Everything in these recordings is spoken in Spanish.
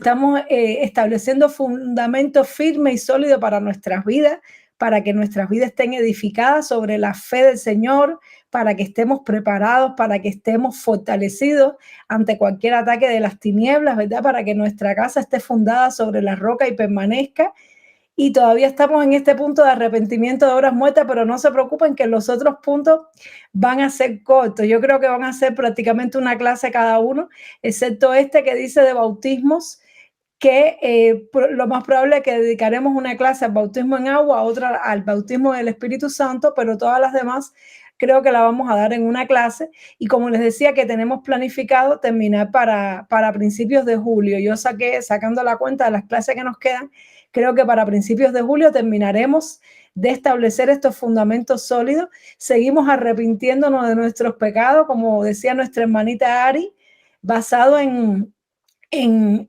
estamos estableciendo fundamentos firmes y sólidos para nuestras vidas, para que nuestras vidas estén edificadas sobre la fe del Señor, para que estemos preparados, para que estemos fortalecidos ante cualquier ataque de las tinieblas, ¿verdad? Para que nuestra casa esté fundada sobre la roca y permanezca. Y todavía estamos en este punto de arrepentimiento de obras muertas, pero no se preocupen que los otros puntos van a ser cortos. Yo creo que van a ser prácticamente una clase cada uno, excepto este que dice de bautismos, que lo más probable es que dedicaremos una clase al bautismo en agua, otra al bautismo del Espíritu Santo, pero todas las demás creo que la vamos a dar en una clase. Y como les decía, que tenemos planificado terminar para principios de julio. Yo sacando la cuenta de las clases que nos quedan, creo que para principios de julio terminaremos de establecer estos fundamentos sólidos. Seguimos arrepintiéndonos de nuestros pecados, como decía nuestra hermanita Ari, basado en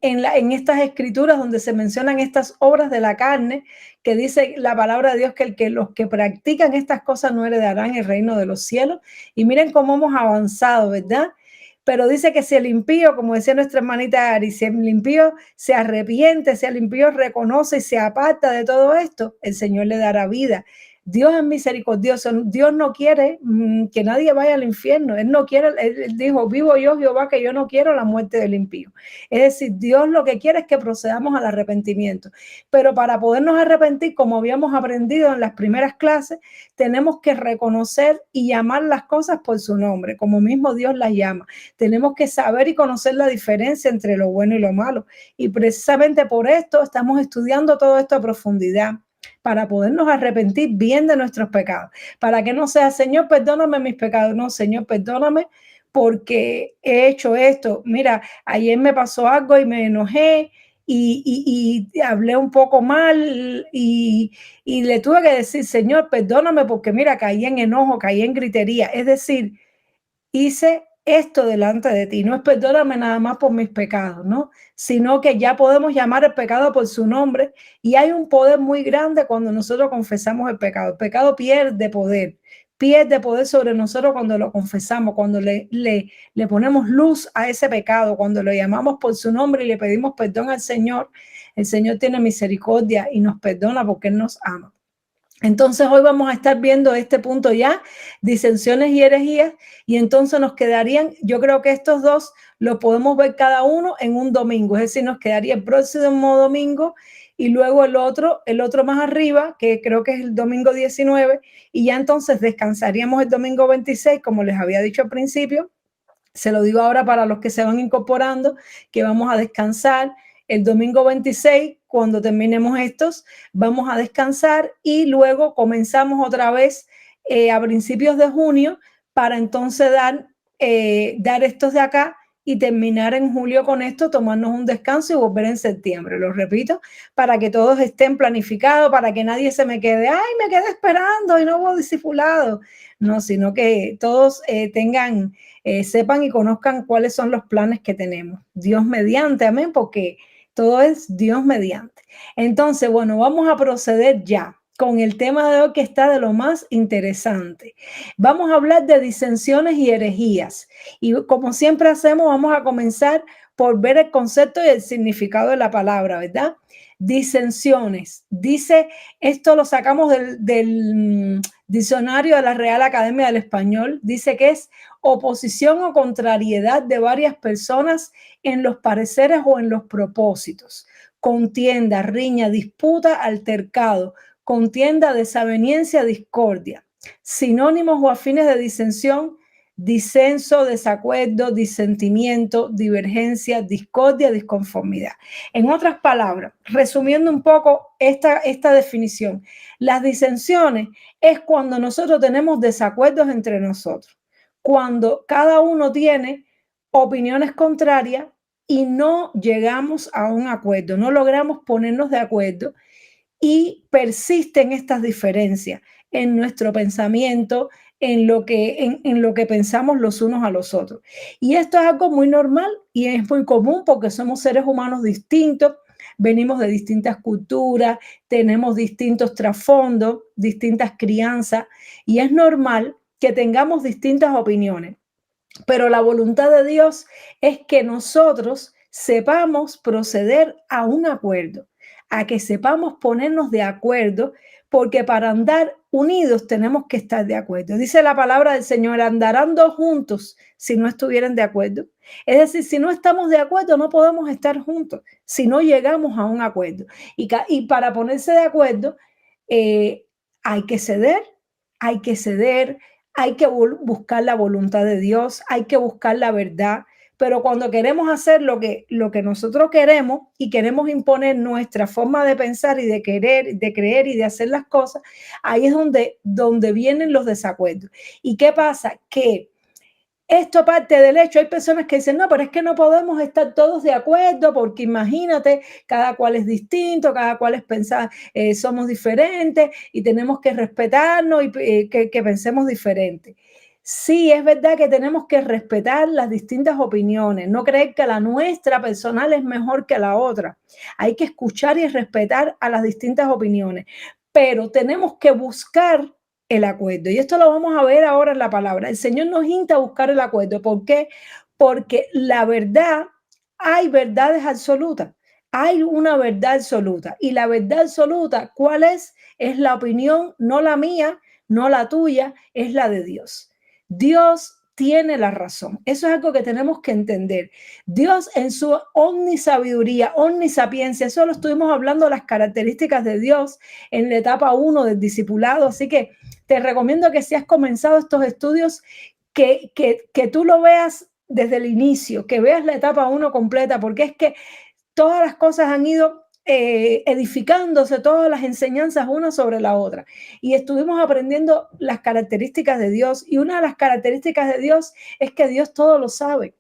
estas escrituras donde se mencionan estas obras de la carne, que dice la palabra de Dios que los que practican estas cosas no heredarán el reino de los cielos. Y miren cómo hemos avanzado, ¿verdad? Pero dice que si el impío, como decía nuestra hermanita Ari, si el impío se arrepiente, si el impío reconoce y se aparta de todo esto, el Señor le dará vida. Dios es misericordioso. Dios no quiere que nadie vaya al infierno. Él no quiere, él dijo, vivo yo, Jehová, que yo no quiero la muerte del impío. Es decir, Dios lo que quiere es que procedamos al arrepentimiento. Pero para podernos arrepentir, como habíamos aprendido en las primeras clases, tenemos que reconocer y llamar las cosas por su nombre, como mismo Dios las llama. Tenemos que saber y conocer la diferencia entre lo bueno y lo malo. Y precisamente por esto estamos estudiando todo esto a profundidad, para podernos arrepentir bien de nuestros pecados, para que no sea, Señor, perdóname mis pecados. No, Señor, perdóname porque he hecho esto. Mira, ayer me pasó algo y me enojé y hablé un poco mal y le tuve que decir, Señor, perdóname porque mira, caí en enojo, caí en gritería. Es decir, hice esto delante de ti. No es perdóname nada más por mis pecados, ¿no? Sino que ya podemos llamar el pecado por su nombre, y hay un poder muy grande cuando nosotros confesamos el pecado. El pecado pierde poder sobre nosotros cuando lo confesamos, cuando le ponemos luz a ese pecado, cuando lo llamamos por su nombre y le pedimos perdón al Señor. El Señor tiene misericordia y nos perdona porque Él nos ama. Entonces hoy vamos a estar viendo este punto ya, disensiones y herejías, y entonces nos quedarían, yo creo que estos dos los podemos ver cada uno en un domingo, es decir, nos quedaría el próximo domingo y luego el otro más arriba, que creo que es el domingo 19, y ya entonces descansaríamos el domingo 26, como les había dicho al principio. Se lo digo ahora para los que se van incorporando, que vamos a descansar el domingo 26. Cuando terminemos estos, vamos a descansar y luego comenzamos otra vez a principios de junio para entonces dar estos de acá y terminar en julio con esto, tomarnos un descanso y volver en septiembre. Lo repito, para que todos estén planificados, para que nadie se me quede, ay, me quedé esperando y no hubo discipulado. No, sino que todos sepan y conozcan cuáles son los planes que tenemos. Dios mediante, amén, porque todo es Dios mediante. Entonces, bueno, vamos a proceder ya con el tema de hoy, que está de lo más interesante. Vamos a hablar de disensiones y herejías. Y como siempre hacemos, vamos a comenzar por ver el concepto y el significado de la palabra, ¿verdad? Disensiones. Dice, esto lo sacamos del diccionario de la Real Academia del Español. Dice que es oposición o contrariedad de varias personas en los pareceres o en los propósitos. Contienda, riña, disputa, altercado. Contienda, desaveniencia, discordia. Sinónimos o afines de disensión: disenso, desacuerdo, disentimiento, divergencia, discordia, disconformidad. En otras palabras, resumiendo un poco esta definición, las disensiones es cuando nosotros tenemos desacuerdos entre nosotros, cuando cada uno tiene opiniones contrarias y no llegamos a un acuerdo, no logramos ponernos de acuerdo y persisten estas diferencias en nuestro pensamiento, en lo que pensamos los unos a los otros. Y esto es algo muy normal y es muy común porque somos seres humanos distintos, venimos de distintas culturas, tenemos distintos trasfondos, distintas crianzas, y es normal que tengamos distintas opiniones. Pero la voluntad de Dios es que nosotros sepamos proceder a un acuerdo, a que sepamos ponernos de acuerdo, porque para andar unidos tenemos que estar de acuerdo. Dice la palabra del Señor, andarán dos juntos si no estuvieran de acuerdo. Es decir, si no estamos de acuerdo, no podemos estar juntos, si no llegamos a un acuerdo. Y para ponerse de acuerdo, eh, hay que ceder, hay que ceder, hay que buscar la voluntad de Dios, hay que buscar la verdad. Pero cuando queremos hacer lo que nosotros queremos y queremos imponer nuestra forma de pensar y de querer, de creer y de hacer las cosas, ahí es donde vienen los desacuerdos. ¿Y qué pasa? Que esto parte del hecho, hay personas que dicen, no, pero es que no podemos estar todos de acuerdo porque imagínate, cada cual es distinto, cada cual es pensar, somos diferentes y tenemos que respetarnos y que pensemos diferente. Sí, es verdad que tenemos que respetar las distintas opiniones, no creer que la nuestra personal es mejor que la otra. Hay que escuchar y respetar a las distintas opiniones, pero tenemos que buscar el acuerdo. Y esto lo vamos a ver ahora en la palabra. El Señor nos insta a buscar el acuerdo. ¿Por qué? Porque la verdad, hay verdades absolutas. Hay una verdad absoluta. Y la verdad absoluta, ¿cuál es? Es la opinión, no la mía, no la tuya, es la de Dios. Dios tiene la razón. Eso es algo que tenemos que entender. Dios en su omnisabiduría, omnisapiencia, eso lo estuvimos hablando, las características de Dios en la etapa 1 del discipulado. Así que te recomiendo que si has comenzado estos estudios, que tú lo veas desde el inicio, que veas la etapa 1 completa, porque es que todas las cosas han ido edificándose, todas las enseñanzas una sobre la otra. Y estuvimos aprendiendo las características de Dios. Y una de las características de Dios es que Dios todo lo sabe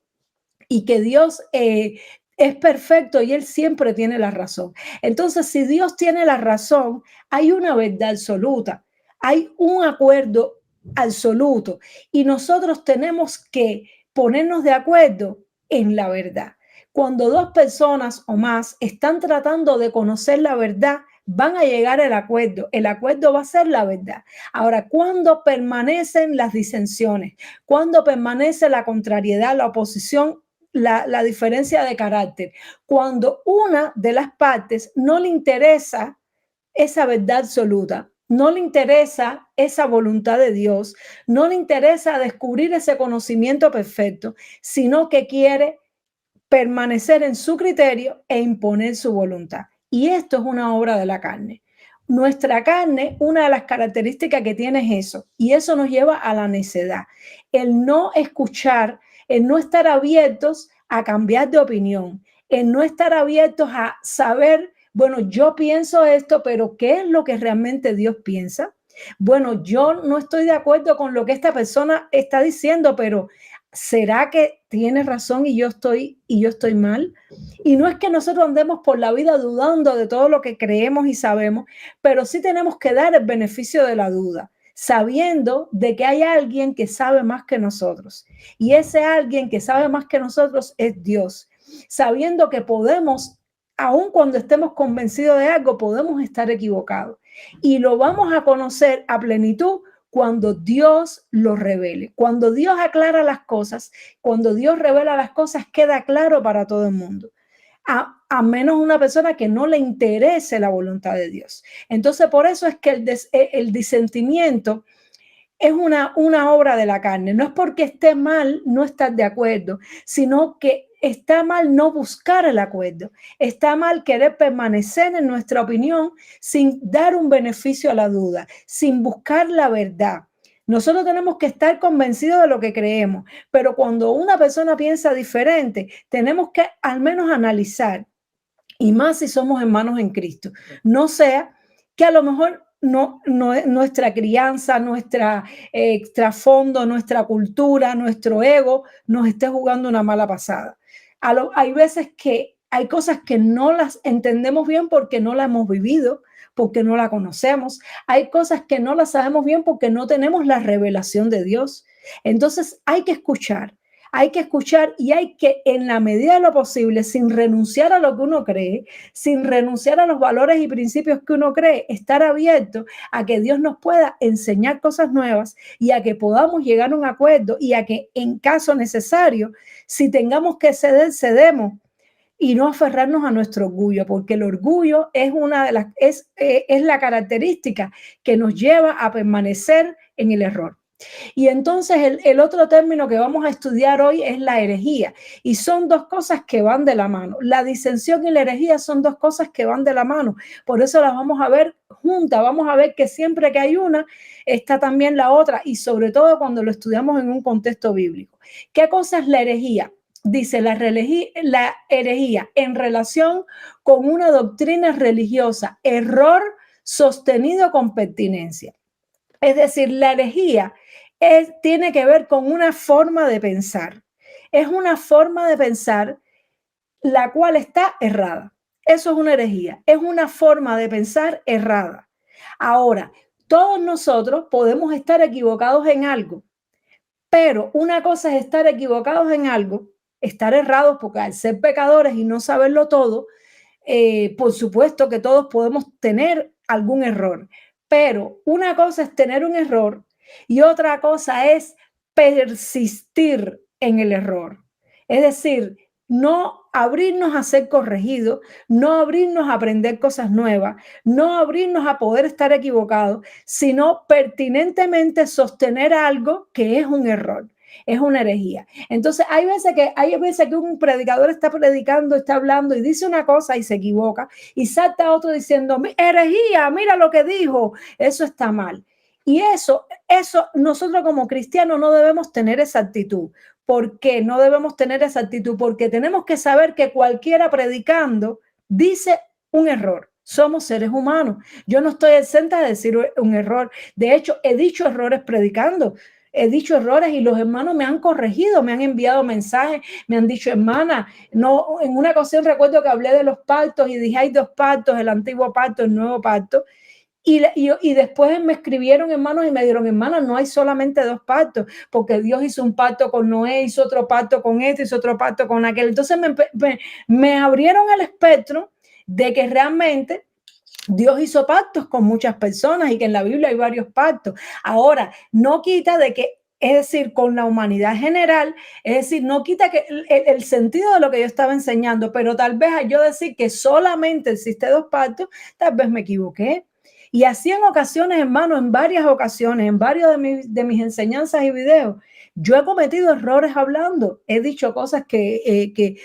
y que Dios es perfecto y Él siempre tiene la razón. Entonces, si Dios tiene la razón, hay una verdad absoluta, hay un acuerdo absoluto y nosotros tenemos que ponernos de acuerdo en la verdad. Cuando dos personas o más están tratando de conocer la verdad, van a llegar al acuerdo. El acuerdo va a ser la verdad. Ahora, cuando permanecen las disensiones, cuando permanece la contrariedad, la oposición, la diferencia de carácter, cuando una de las partes no le interesa esa verdad absoluta, no le interesa esa voluntad de Dios, no le interesa descubrir ese conocimiento perfecto, sino que quiere permanecer en su criterio e imponer su voluntad. Y esto es una obra de la carne. Nuestra carne, una de las características que tiene es eso, y eso nos lleva a la necedad, el no escuchar, el no estar abiertos a cambiar de opinión, el no estar abiertos a saber, bueno, yo pienso esto, pero ¿qué es lo que realmente Dios piensa? Bueno, yo no estoy de acuerdo con lo que esta persona está diciendo, pero ¿será que tiene razón y yo estoy mal? Y no es que nosotros andemos por la vida dudando de todo lo que creemos y sabemos, pero sí tenemos que dar el beneficio de la duda, sabiendo de que hay alguien que sabe más que nosotros. Y ese alguien que sabe más que nosotros es Dios, sabiendo que podemos, aun cuando estemos convencidos de algo, podemos estar equivocados. Y lo vamos a conocer a plenitud cuando Dios lo revele. Cuando Dios aclara las cosas, cuando Dios revela las cosas, queda claro para todo el mundo. A menos una persona que no le interese la voluntad de Dios. Entonces, por eso es que el disentimiento es una obra de la carne. No es porque esté mal no estar de acuerdo, sino que está mal no buscar el acuerdo. Está mal querer permanecer en nuestra opinión sin dar un beneficio a la duda, sin buscar la verdad. Nosotros tenemos que estar convencidos de lo que creemos, pero cuando una persona piensa diferente, tenemos que al menos analizar, y más si somos hermanos en Cristo. No sea que a lo mejor nuestra crianza, nuestra trasfondo, nuestra cultura, nuestro ego nos esté jugando una mala pasada. Hay veces que hay cosas que no las entendemos bien porque no las hemos vivido, porque no la conocemos. Hay cosas que no las sabemos bien porque no tenemos la revelación de Dios. Entonces hay que escuchar y hay que, en la medida de lo posible, sin renunciar a lo que uno cree, sin renunciar a los valores y principios que uno cree, estar abierto a que Dios nos pueda enseñar cosas nuevas y a que podamos llegar a un acuerdo y a que, en caso necesario, si tengamos que ceder, cedemos. y no aferrarnos a nuestro orgullo, porque el orgullo es es la característica que nos lleva a permanecer en el error. Y entonces el otro término que vamos a estudiar hoy es la herejía. Y son dos cosas que van de la mano. La disensión y la herejía son dos cosas que van de la mano. Por eso las vamos a ver juntas. Vamos a ver que siempre que hay una, está también la otra. Y sobre todo cuando lo estudiamos en un contexto bíblico. ¿Qué cosa es la herejía? Dice la herejía en relación con una doctrina religiosa, error sostenido con pertinencia. Es decir, la herejía tiene que ver con una forma de pensar. Es una forma de pensar la cual está errada. Eso es una herejía. Es una forma de pensar errada. Ahora, todos nosotros podemos estar equivocados en algo, pero una cosa es estar equivocados en algo, estar errados, porque al ser pecadores y no saberlo todo, por supuesto que todos podemos tener algún error, pero una cosa es tener un error y otra cosa es persistir en el error. Es decir, no abrirnos a ser corregidos, no abrirnos a aprender cosas nuevas, no abrirnos a poder estar equivocados, sino pertinentemente sostener algo que es un error. Es una herejía. Entonces, hay veces que un predicador está predicando, está hablando y dice una cosa y se equivoca y salta otro diciendo, herejía, mira lo que dijo. Eso está mal. Y eso nosotros como cristianos no debemos tener esa actitud. ¿Por qué no debemos tener esa actitud? Porque tenemos que saber que cualquiera predicando dice un error. Somos seres humanos. Yo no estoy exenta de decir un error. De hecho, he dicho errores predicando. He dicho errores y los hermanos me han corregido, me han enviado mensajes, me han dicho, hermana, no, en una ocasión recuerdo que hablé de los pactos y dije, hay dos pactos, el antiguo pacto, el nuevo pacto. Y después me escribieron hermanos y me dijeron, hermana, no hay solamente dos pactos, porque Dios hizo un pacto con Noé, hizo otro pacto con este, hizo otro pacto con aquel. Entonces me abrieron el espectro de que realmente Dios hizo pactos con muchas personas y que en la Biblia hay varios pactos. Ahora, no quita de que, es decir, con la humanidad general, es decir, no quita que el sentido de lo que yo estaba enseñando, pero tal vez al yo decir que solamente existe dos pactos, tal vez me equivoqué. Y así en ocasiones, hermano, en varias ocasiones, en varios de mis enseñanzas y videos, yo he cometido errores hablando. He dicho cosas que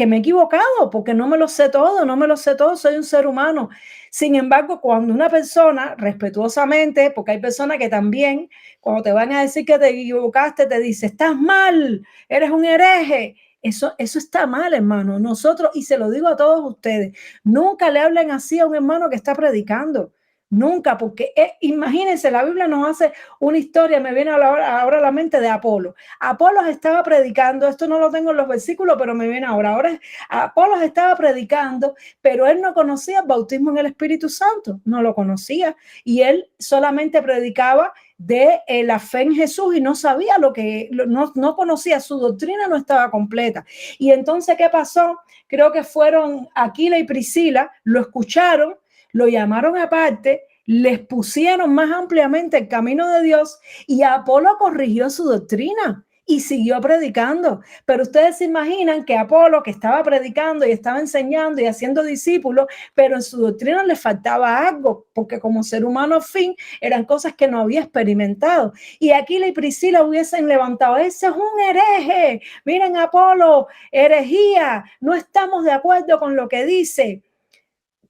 me he equivocado porque no me lo sé todo, soy un ser humano. Sin embargo, cuando una persona respetuosamente, porque hay personas que también, cuando te van a decir que te equivocaste, te dice, estás mal, eres un hereje. Eso está mal, hermano. Nosotros, y se lo digo a todos ustedes, nunca le hablen así a un hermano que está predicando. Nunca, porque imagínense, la Biblia nos hace una historia, me viene ahora a la mente de Apolo. Apolos estaba predicando, esto no lo tengo en los versículos, pero me viene ahora. Apolos estaba predicando, pero él no conocía el bautismo en el Espíritu Santo, no lo conocía, y él solamente predicaba de la fe en Jesús y no sabía no conocía, su doctrina no estaba completa. Y entonces, ¿qué pasó? Creo que fueron Aquila y Priscila, lo escucharon, lo llamaron aparte, les pusieron más ampliamente el camino de Dios y Apolo corrigió su doctrina y siguió predicando. Pero ustedes se imaginan que Apolo, que estaba predicando y estaba enseñando y haciendo discípulos, pero en su doctrina le faltaba algo, porque como ser humano fin, eran cosas que no había experimentado. Y Aquila y Priscila hubiesen levantado, ese es un hereje, miren Apolo, herejía, no estamos de acuerdo con lo que dice.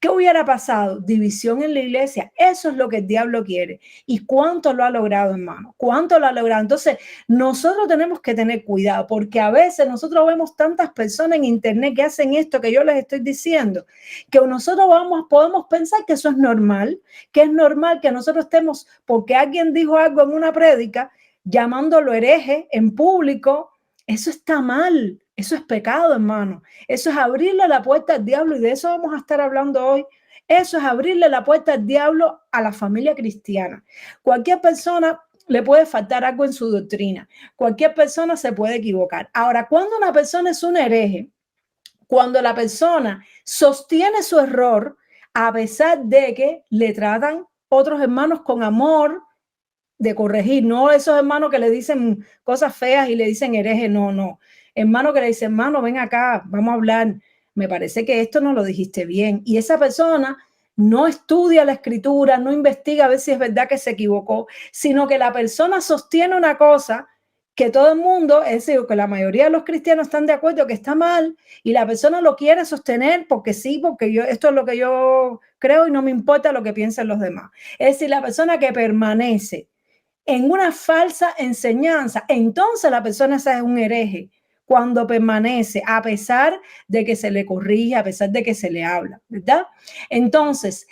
¿Qué hubiera pasado? División en la iglesia. Eso es lo que el diablo quiere. ¿Y cuánto lo ha logrado, hermano? ¿Cuánto lo ha logrado? Entonces, nosotros tenemos que tener cuidado porque a veces nosotros vemos tantas personas en internet que hacen esto que yo les estoy diciendo, que nosotros podemos pensar que eso es normal, que es normal que nosotros estemos, porque alguien dijo algo en una prédica, llamándolo hereje en público. Eso está mal. Eso es pecado, hermano. Eso es abrirle la puerta al diablo y de eso vamos a estar hablando hoy. Eso es abrirle la puerta al diablo a la familia cristiana. Cualquier persona le puede faltar algo en su doctrina. Cualquier persona se puede equivocar. Ahora, cuando una persona es un hereje, cuando la persona sostiene su error, a pesar de que le tratan otros hermanos con amor, de corregir, no esos hermanos que le dicen cosas feas y le dicen hereje, no. hermano que le dice, hermano, ven acá, vamos a hablar, me parece que esto no lo dijiste bien. Y esa persona no estudia la escritura, no investiga a ver si es verdad que se equivocó, sino que la persona sostiene una cosa que todo el mundo, es decir, que la mayoría de los cristianos están de acuerdo que está mal, y la persona lo quiere sostener porque sí, porque esto es lo que yo creo y no me importa lo que piensen los demás. Es decir, la persona que permanece en una falsa enseñanza, entonces la persona esa es un hereje cuando permanece a pesar de que se le corrige, a pesar de que se le habla, ¿verdad? Entonces,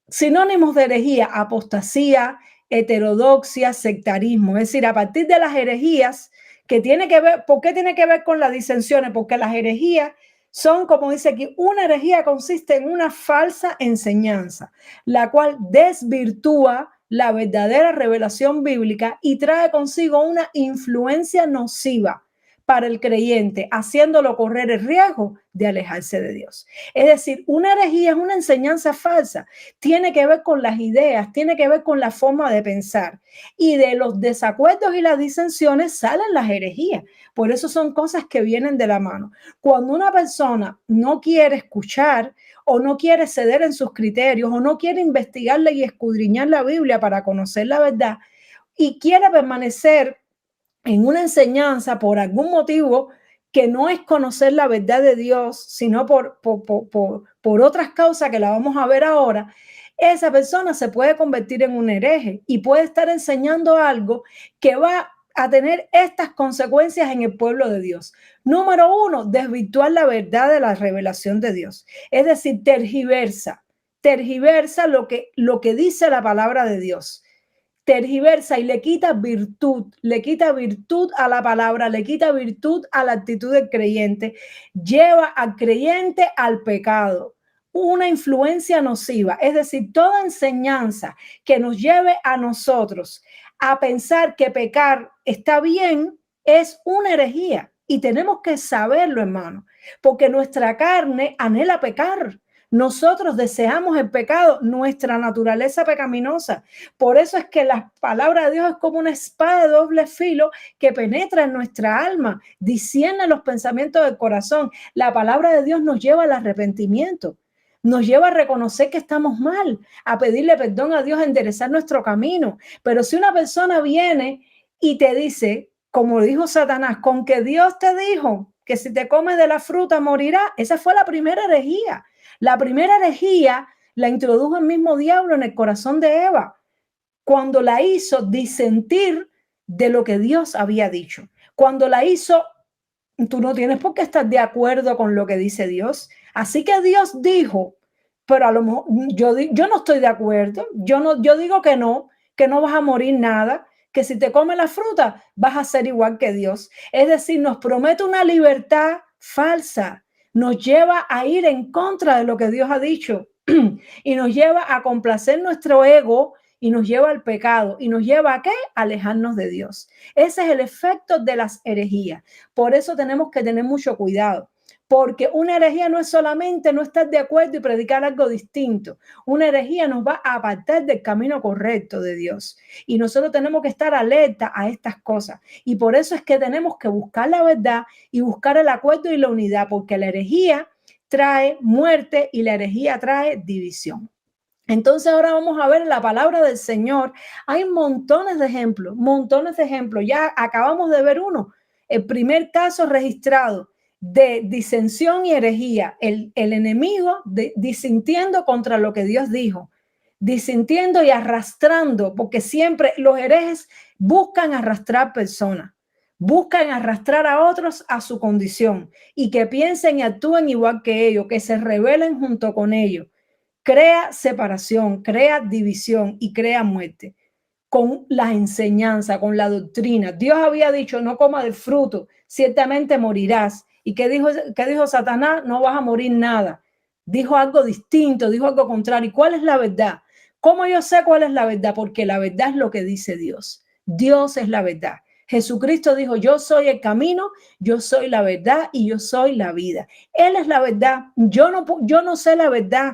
sinónimos de herejía: apostasía, heterodoxia, sectarismo. Es decir, a partir de las herejías, que tiene que ver, ¿por qué tiene que ver con las disensiones? Porque las herejías son, como dice aquí, una herejía consiste en una falsa enseñanza, la cual desvirtúa la verdadera revelación bíblica y trae consigo una influencia nociva para el creyente, haciéndolo correr el riesgo de alejarse de Dios. Es decir, una herejía es una enseñanza falsa, tiene que ver con las ideas, tiene que ver con la forma de pensar, y de los desacuerdos y las disensiones salen las herejías. Por eso son cosas que vienen de la mano. Cuando una persona no quiere escuchar o no quiere ceder en sus criterios o no quiere investigarla y escudriñar la Biblia para conocer la verdad y quiere permanecer en una enseñanza por algún motivo que no es conocer la verdad de Dios, sino por otras causas que la vamos a ver ahora, esa persona se puede convertir en un hereje y puede estar enseñando algo que va a tener estas consecuencias en el pueblo de Dios. Número uno, desvirtuar la verdad de la revelación de Dios. Es decir, tergiversa lo que dice la palabra de Dios. Tergiversa y le quita virtud a la palabra, le quita virtud a la actitud del creyente, lleva al creyente al pecado, una influencia nociva. Es decir, toda enseñanza que nos lleve a nosotros a pensar que pecar está bien es una herejía, y tenemos que saberlo, hermano, porque nuestra carne anhela pecar. Nosotros deseamos el pecado, nuestra naturaleza pecaminosa. Por eso es que la palabra de Dios es como una espada de doble filo que penetra en nuestra alma, discierne los pensamientos del corazón. La palabra de Dios nos lleva al arrepentimiento, nos lleva a reconocer que estamos mal, a pedirle perdón a Dios, a enderezar nuestro camino. Pero si una persona viene y te dice, como dijo Satanás, con que Dios te dijo que si te comes de la fruta morirás, esa fue la primera herejía. La primera herejía la introdujo el mismo diablo en el corazón de Eva, cuando la hizo disentir de lo que Dios había dicho. Cuando la hizo, tú no tienes por qué estar de acuerdo con lo que dice Dios. Así que Dios dijo, pero a lo mejor yo no estoy de acuerdo. Yo digo que no vas a morir nada, que si te comes la fruta vas a ser igual que Dios. Es decir, nos promete una libertad falsa, nos lleva a ir en contra de lo que Dios ha dicho y nos lleva a complacer nuestro ego y nos lleva al pecado y nos lleva a ¿qué? A alejarnos de Dios. Ese es el efecto de las herejías. Por eso tenemos que tener mucho cuidado, porque una herejía no es solamente no estar de acuerdo y predicar algo distinto. Una herejía nos va a apartar del camino correcto de Dios, y nosotros tenemos que estar alerta a estas cosas, y por eso es que tenemos que buscar la verdad y buscar el acuerdo y la unidad, porque la herejía trae muerte y la herejía trae división. Entonces ahora vamos a ver la palabra del Señor. Hay montones de ejemplos, montones de ejemplos. Ya acabamos de ver uno, el primer caso registrado de disensión y herejía, el enemigo disintiendo contra lo que Dios dijo, disintiendo y arrastrando, porque siempre los herejes buscan arrastrar personas, buscan arrastrar a otros a su condición y que piensen y actúen igual que ellos, que se rebelen junto con ellos. Crea separación, crea división y crea muerte con la enseñanza, con la doctrina. Dios había dicho, no coma del fruto, ciertamente morirás. ¿Y qué dijo Satanás? No vas a morir nada. Dijo algo distinto, dijo algo contrario. ¿Y cuál es la verdad? ¿Cómo yo sé cuál es la verdad? Porque la verdad es lo que dice Dios. Dios es la verdad. Jesucristo dijo, yo soy el camino, yo soy la verdad y yo soy la vida. Él es la verdad. Yo no sé la verdad.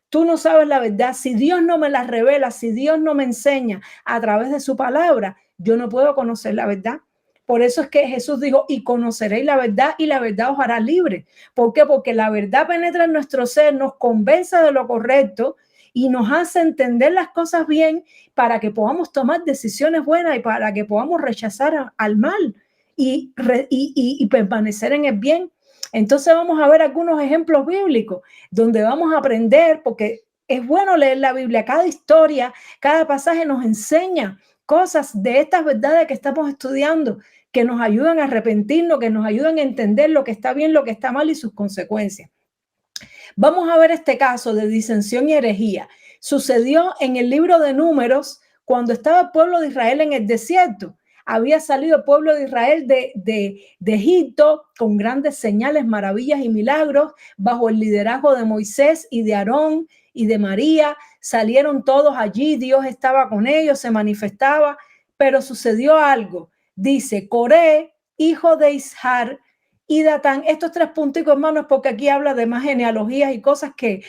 Tú no sabes la verdad. Si Dios no me la revela, si Dios no me enseña a través de su palabra, yo no puedo conocer la verdad. Por eso es que Jesús dijo, y conoceréis la verdad y la verdad os hará libre. ¿Por qué? Porque la verdad penetra en nuestro ser, nos convence de lo correcto y nos hace entender las cosas bien para que podamos tomar decisiones buenas y para que podamos rechazar al mal y permanecer en el bien. Entonces vamos a ver algunos ejemplos bíblicos donde vamos a aprender, porque es bueno leer la Biblia. Cada historia, cada pasaje nos enseña cosas de estas verdades que estamos estudiando, que nos ayudan a arrepentirnos, que nos ayudan a entender lo que está bien, lo que está mal y sus consecuencias. Vamos a ver este caso de disensión y herejía. Sucedió en el libro de Números cuando estaba el pueblo de Israel en el desierto. Había salido el pueblo de Israel de Egipto con grandes señales, maravillas y milagros bajo el liderazgo de Moisés y de Aarón y de María. Salieron todos allí, Dios estaba con ellos, se manifestaba, pero sucedió algo. Dice, Coré, hijo de Ishar, y Datán, estos tres punticos, hermanos, porque aquí habla de más genealogías y cosas que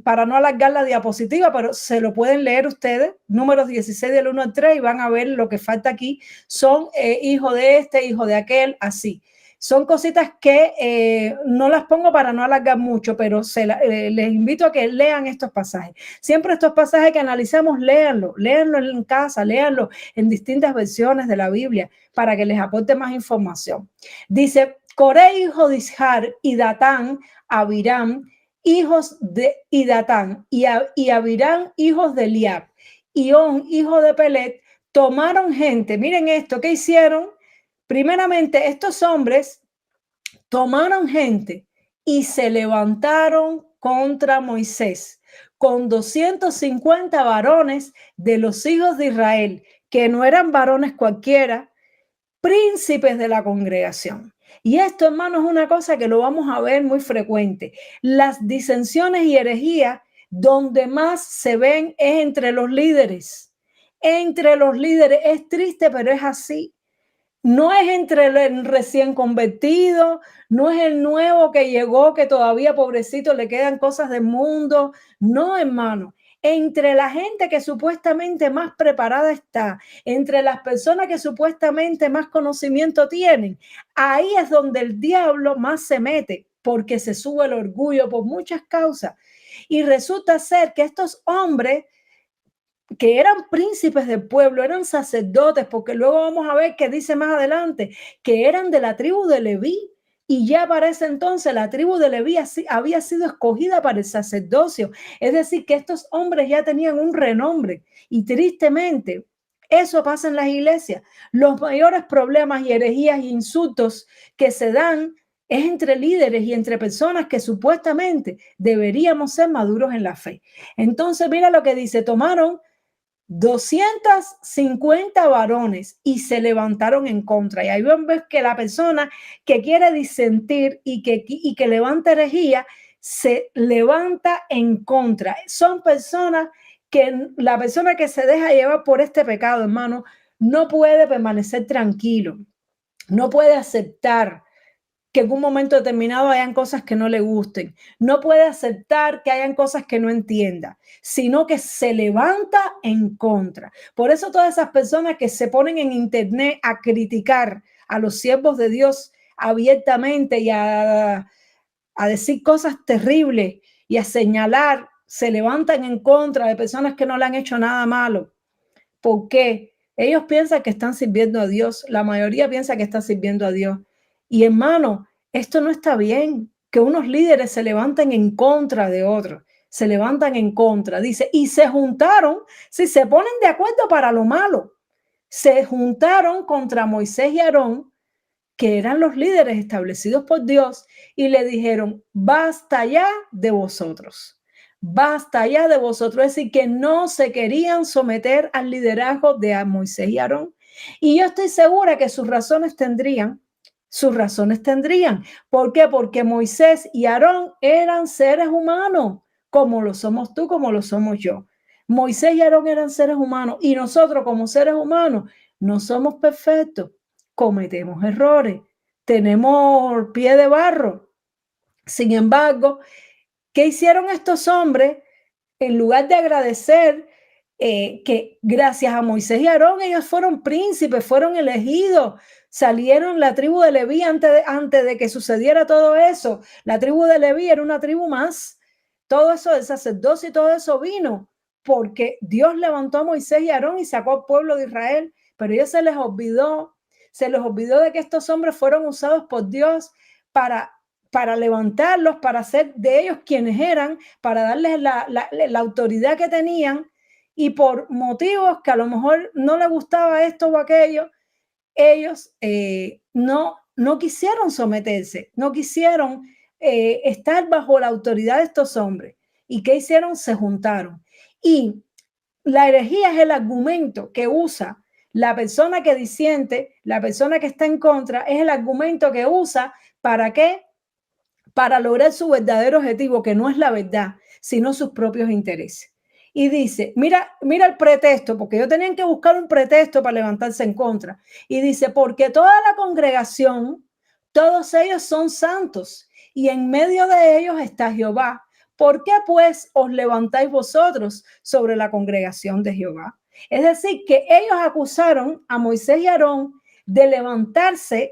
para no alargar la diapositiva, pero se lo pueden leer ustedes, números 16 del 1 al 3, y van a ver lo que falta aquí. Son hijo de este, hijo de aquel, así. Son cositas que no las pongo para no alargar mucho, pero les invito a que lean estos pasajes. Siempre estos pasajes que analizamos, léanlo en casa, léanlo en distintas versiones de la Biblia para que les aporte más información. Dice, Coré, hijo de Ishar, y Datán, Abiram, hijos de Datán, y Abiram, hijos de Eliab, y On, hijo de Pelet, tomaron gente. Miren esto, ¿qué hicieron? Primeramente, estos hombres tomaron gente y se levantaron contra Moisés con 250 varones de los hijos de Israel, que no eran varones cualquiera, príncipes de la congregación. Y esto, hermanos, es una cosa que lo vamos a ver muy frecuente. Las disensiones y herejías, donde más se ven es entre los líderes. Entre los líderes. Es triste, pero es así. No es entre el recién convertido, no es el nuevo que llegó, que todavía pobrecito le quedan cosas del mundo. No, hermano. Entre la gente que supuestamente más preparada está, entre las personas que supuestamente más conocimiento tienen, ahí es donde el diablo más se mete, porque se sube el orgullo por muchas causas. Y resulta ser que estos hombres que eran príncipes del pueblo, eran sacerdotes, porque luego vamos a ver que dice más adelante que eran de la tribu de Leví, y ya para ese entonces la tribu de Leví había sido escogida para el sacerdocio. Es decir, que estos hombres ya tenían un renombre, y tristemente eso pasa en las iglesias. Los mayores problemas y herejías e insultos que se dan es entre líderes y entre personas que supuestamente deberíamos ser maduros en la fe. Entonces, mira lo que dice, tomaron 250 varones y se levantaron en contra. Y ahí vemos que la persona que quiere disentir y que levanta herejía, se levanta en contra. Son personas que la persona que se deja llevar por este pecado, hermano, no puede permanecer tranquilo, no puede aceptar que en un momento determinado hayan cosas que no le gusten, no puede aceptar que hayan cosas que no entienda, sino que se levanta en contra. Por eso todas esas personas que se ponen en internet a criticar a los siervos de Dios abiertamente y a decir cosas terribles y a señalar, se levantan en contra de personas que no le han hecho nada malo. ¿Por qué? Ellos piensan que están sirviendo a Dios. La mayoría piensa que está sirviendo a Dios. Y hermano, esto no está bien, que unos líderes se levanten en contra de otros. Se levantan en contra. Dice, y se juntaron, si se ponen de acuerdo para lo malo, se juntaron contra Moisés y Aarón, que eran los líderes establecidos por Dios, y le dijeron, basta ya de vosotros. Basta ya de vosotros. Es decir, que no se querían someter al liderazgo de Moisés y Aarón. Y yo estoy segura que sus razones tendrían. Sus razones tendrían. ¿Por qué? Porque Moisés y Aarón eran seres humanos, como lo somos tú, como lo somos yo. Moisés y Aarón eran seres humanos, y nosotros como seres humanos no somos perfectos. Cometemos errores. Tenemos pie de barro. Sin embargo, ¿qué hicieron estos hombres? En lugar de agradecer que gracias a Moisés y Aarón ellos fueron príncipes, fueron elegidos, salieron la tribu de Leví antes de que sucediera todo eso. La tribu de Leví era una tribu más. Todo eso del sacerdocio y todo eso vino porque Dios levantó a Moisés y Aarón y sacó al pueblo de Israel, pero ellos se les olvidó de que estos hombres fueron usados por Dios para levantarlos, para hacer de ellos quienes eran, para darles la autoridad que tenían, y por motivos que a lo mejor no les gustaba esto o aquello, ellos no quisieron someterse, no quisieron estar bajo la autoridad de estos hombres. ¿Y qué hicieron? Se juntaron. Y la herejía es el argumento que usa la persona que disiente, la persona que está en contra, es el argumento que usa ¿para qué? Para lograr su verdadero objetivo, que no es la verdad, sino sus propios intereses. Y dice, mira el pretexto, porque ellos tenían que buscar un pretexto para levantarse en contra. Y dice, porque toda la congregación, todos ellos son santos, y en medio de ellos está Jehová. ¿Por qué pues os levantáis vosotros sobre la congregación de Jehová? Es decir, que ellos acusaron a Moisés y Aarón de levantarse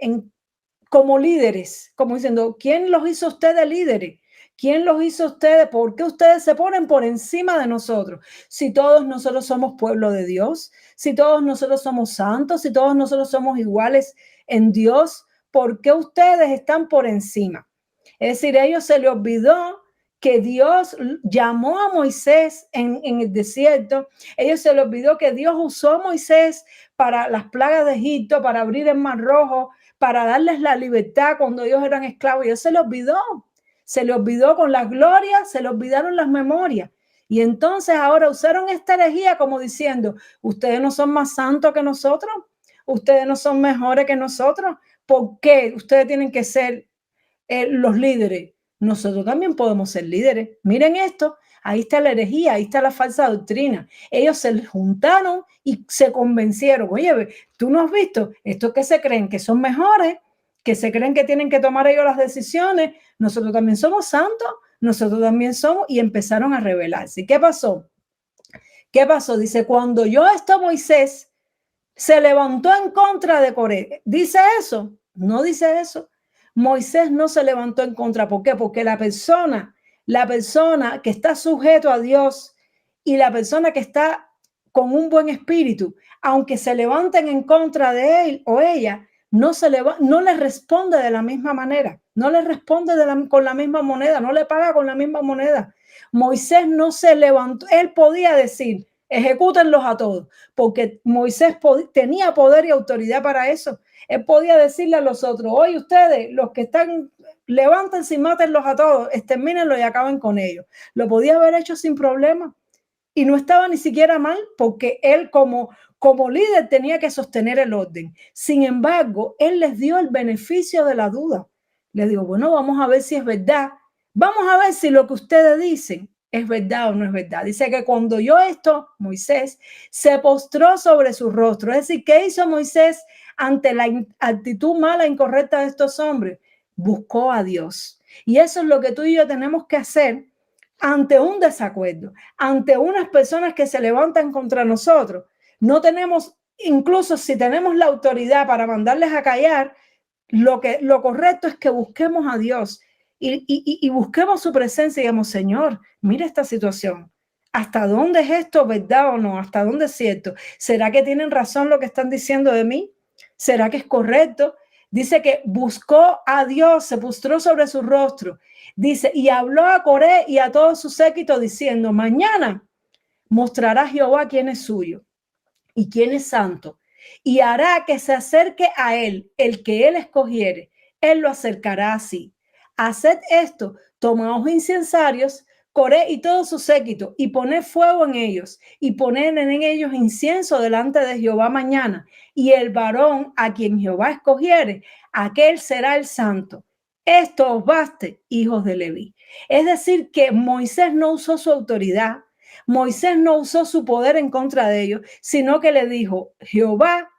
como líderes, como diciendo, ¿quién los hizo ustedes líderes? ¿Quién los hizo ustedes? ¿Por qué ustedes se ponen por encima de nosotros? Si todos nosotros somos pueblo de Dios, si todos nosotros somos santos, si todos nosotros somos iguales en Dios, ¿por qué ustedes están por encima? Es decir, a ellos se les olvidó que Dios llamó a Moisés en el desierto. Ellos se les olvidó que Dios usó a Moisés para las plagas de Egipto, para abrir el Mar Rojo, para darles la libertad cuando ellos eran esclavos. Y Dios se le olvidó con las glorias, se le olvidaron las memorias. Y entonces ahora usaron esta herejía como diciendo, ustedes no son más santos que nosotros, ustedes no son mejores que nosotros, ¿por qué ustedes tienen que ser los líderes? Nosotros también podemos ser líderes. Miren esto, ahí está la herejía, ahí está la falsa doctrina. Ellos se juntaron y se convencieron. Oye, tú no has visto estos que se creen que son mejores, que se creen que tienen que tomar ellos las decisiones. Nosotros también somos santos, nosotros también somos, y empezaron a rebelarse. ¿Y qué pasó? ¿Qué pasó? Dice, cuando oyó esto Moisés, se levantó en contra de Coré. ¿Dice eso? No dice eso. Moisés no se levantó en contra. ¿Por qué? Porque la persona que está sujeto a Dios y la persona que está con un buen espíritu, aunque se levanten en contra de él o ella, no le responde de la misma manera, no le responde con la misma moneda, no le paga con la misma moneda. Moisés no se levantó, él podía decir, ejecútenlos a todos, porque Moisés tenía poder y autoridad para eso. Él podía decirle a los otros, oye, ustedes, los que están, levántense y mátenlos a todos, extermínenlos y acaben con ellos. Lo podía haber hecho sin problema. Y no estaba ni siquiera mal, porque él como líder tenía que sostener el orden. Sin embargo, él les dio el beneficio de la duda. Les digo, bueno, vamos a ver si es verdad. Vamos a ver si lo que ustedes dicen es verdad o no es verdad. Dice que cuando oyó esto, Moisés se postró sobre su rostro. Es decir, ¿qué hizo Moisés ante la actitud mala e incorrecta de estos hombres? Buscó a Dios. Y eso es lo que tú y yo tenemos que hacer ante un desacuerdo, ante unas personas que se levantan contra nosotros. No tenemos, incluso si tenemos la autoridad para mandarles a callar, lo correcto es que busquemos a Dios y busquemos su presencia y digamos, Señor, mira esta situación. ¿Hasta dónde es esto verdad o no? ¿Hasta dónde es cierto? ¿Será que tienen razón lo que están diciendo de mí? ¿Será que es correcto? Dice que buscó a Dios, se postró sobre su rostro. Dice, y habló a Coré y a todo su séquito diciendo, mañana mostrará Jehová quién es suyo y quién es santo, y hará que se acerque a él el que él escogiere. Él lo acercará así. Haced esto, tomaos incensarios, Coré y todo su séquito, y poned fuego en ellos, y poned en ellos incienso delante de Jehová mañana, y el varón a quien Jehová escogiere, aquel será el santo. Esto os baste, hijos de Leví. Es decir, que Moisés no usó su autoridad, Moisés no usó su poder en contra de ellos, sino que le dijo, Jehová,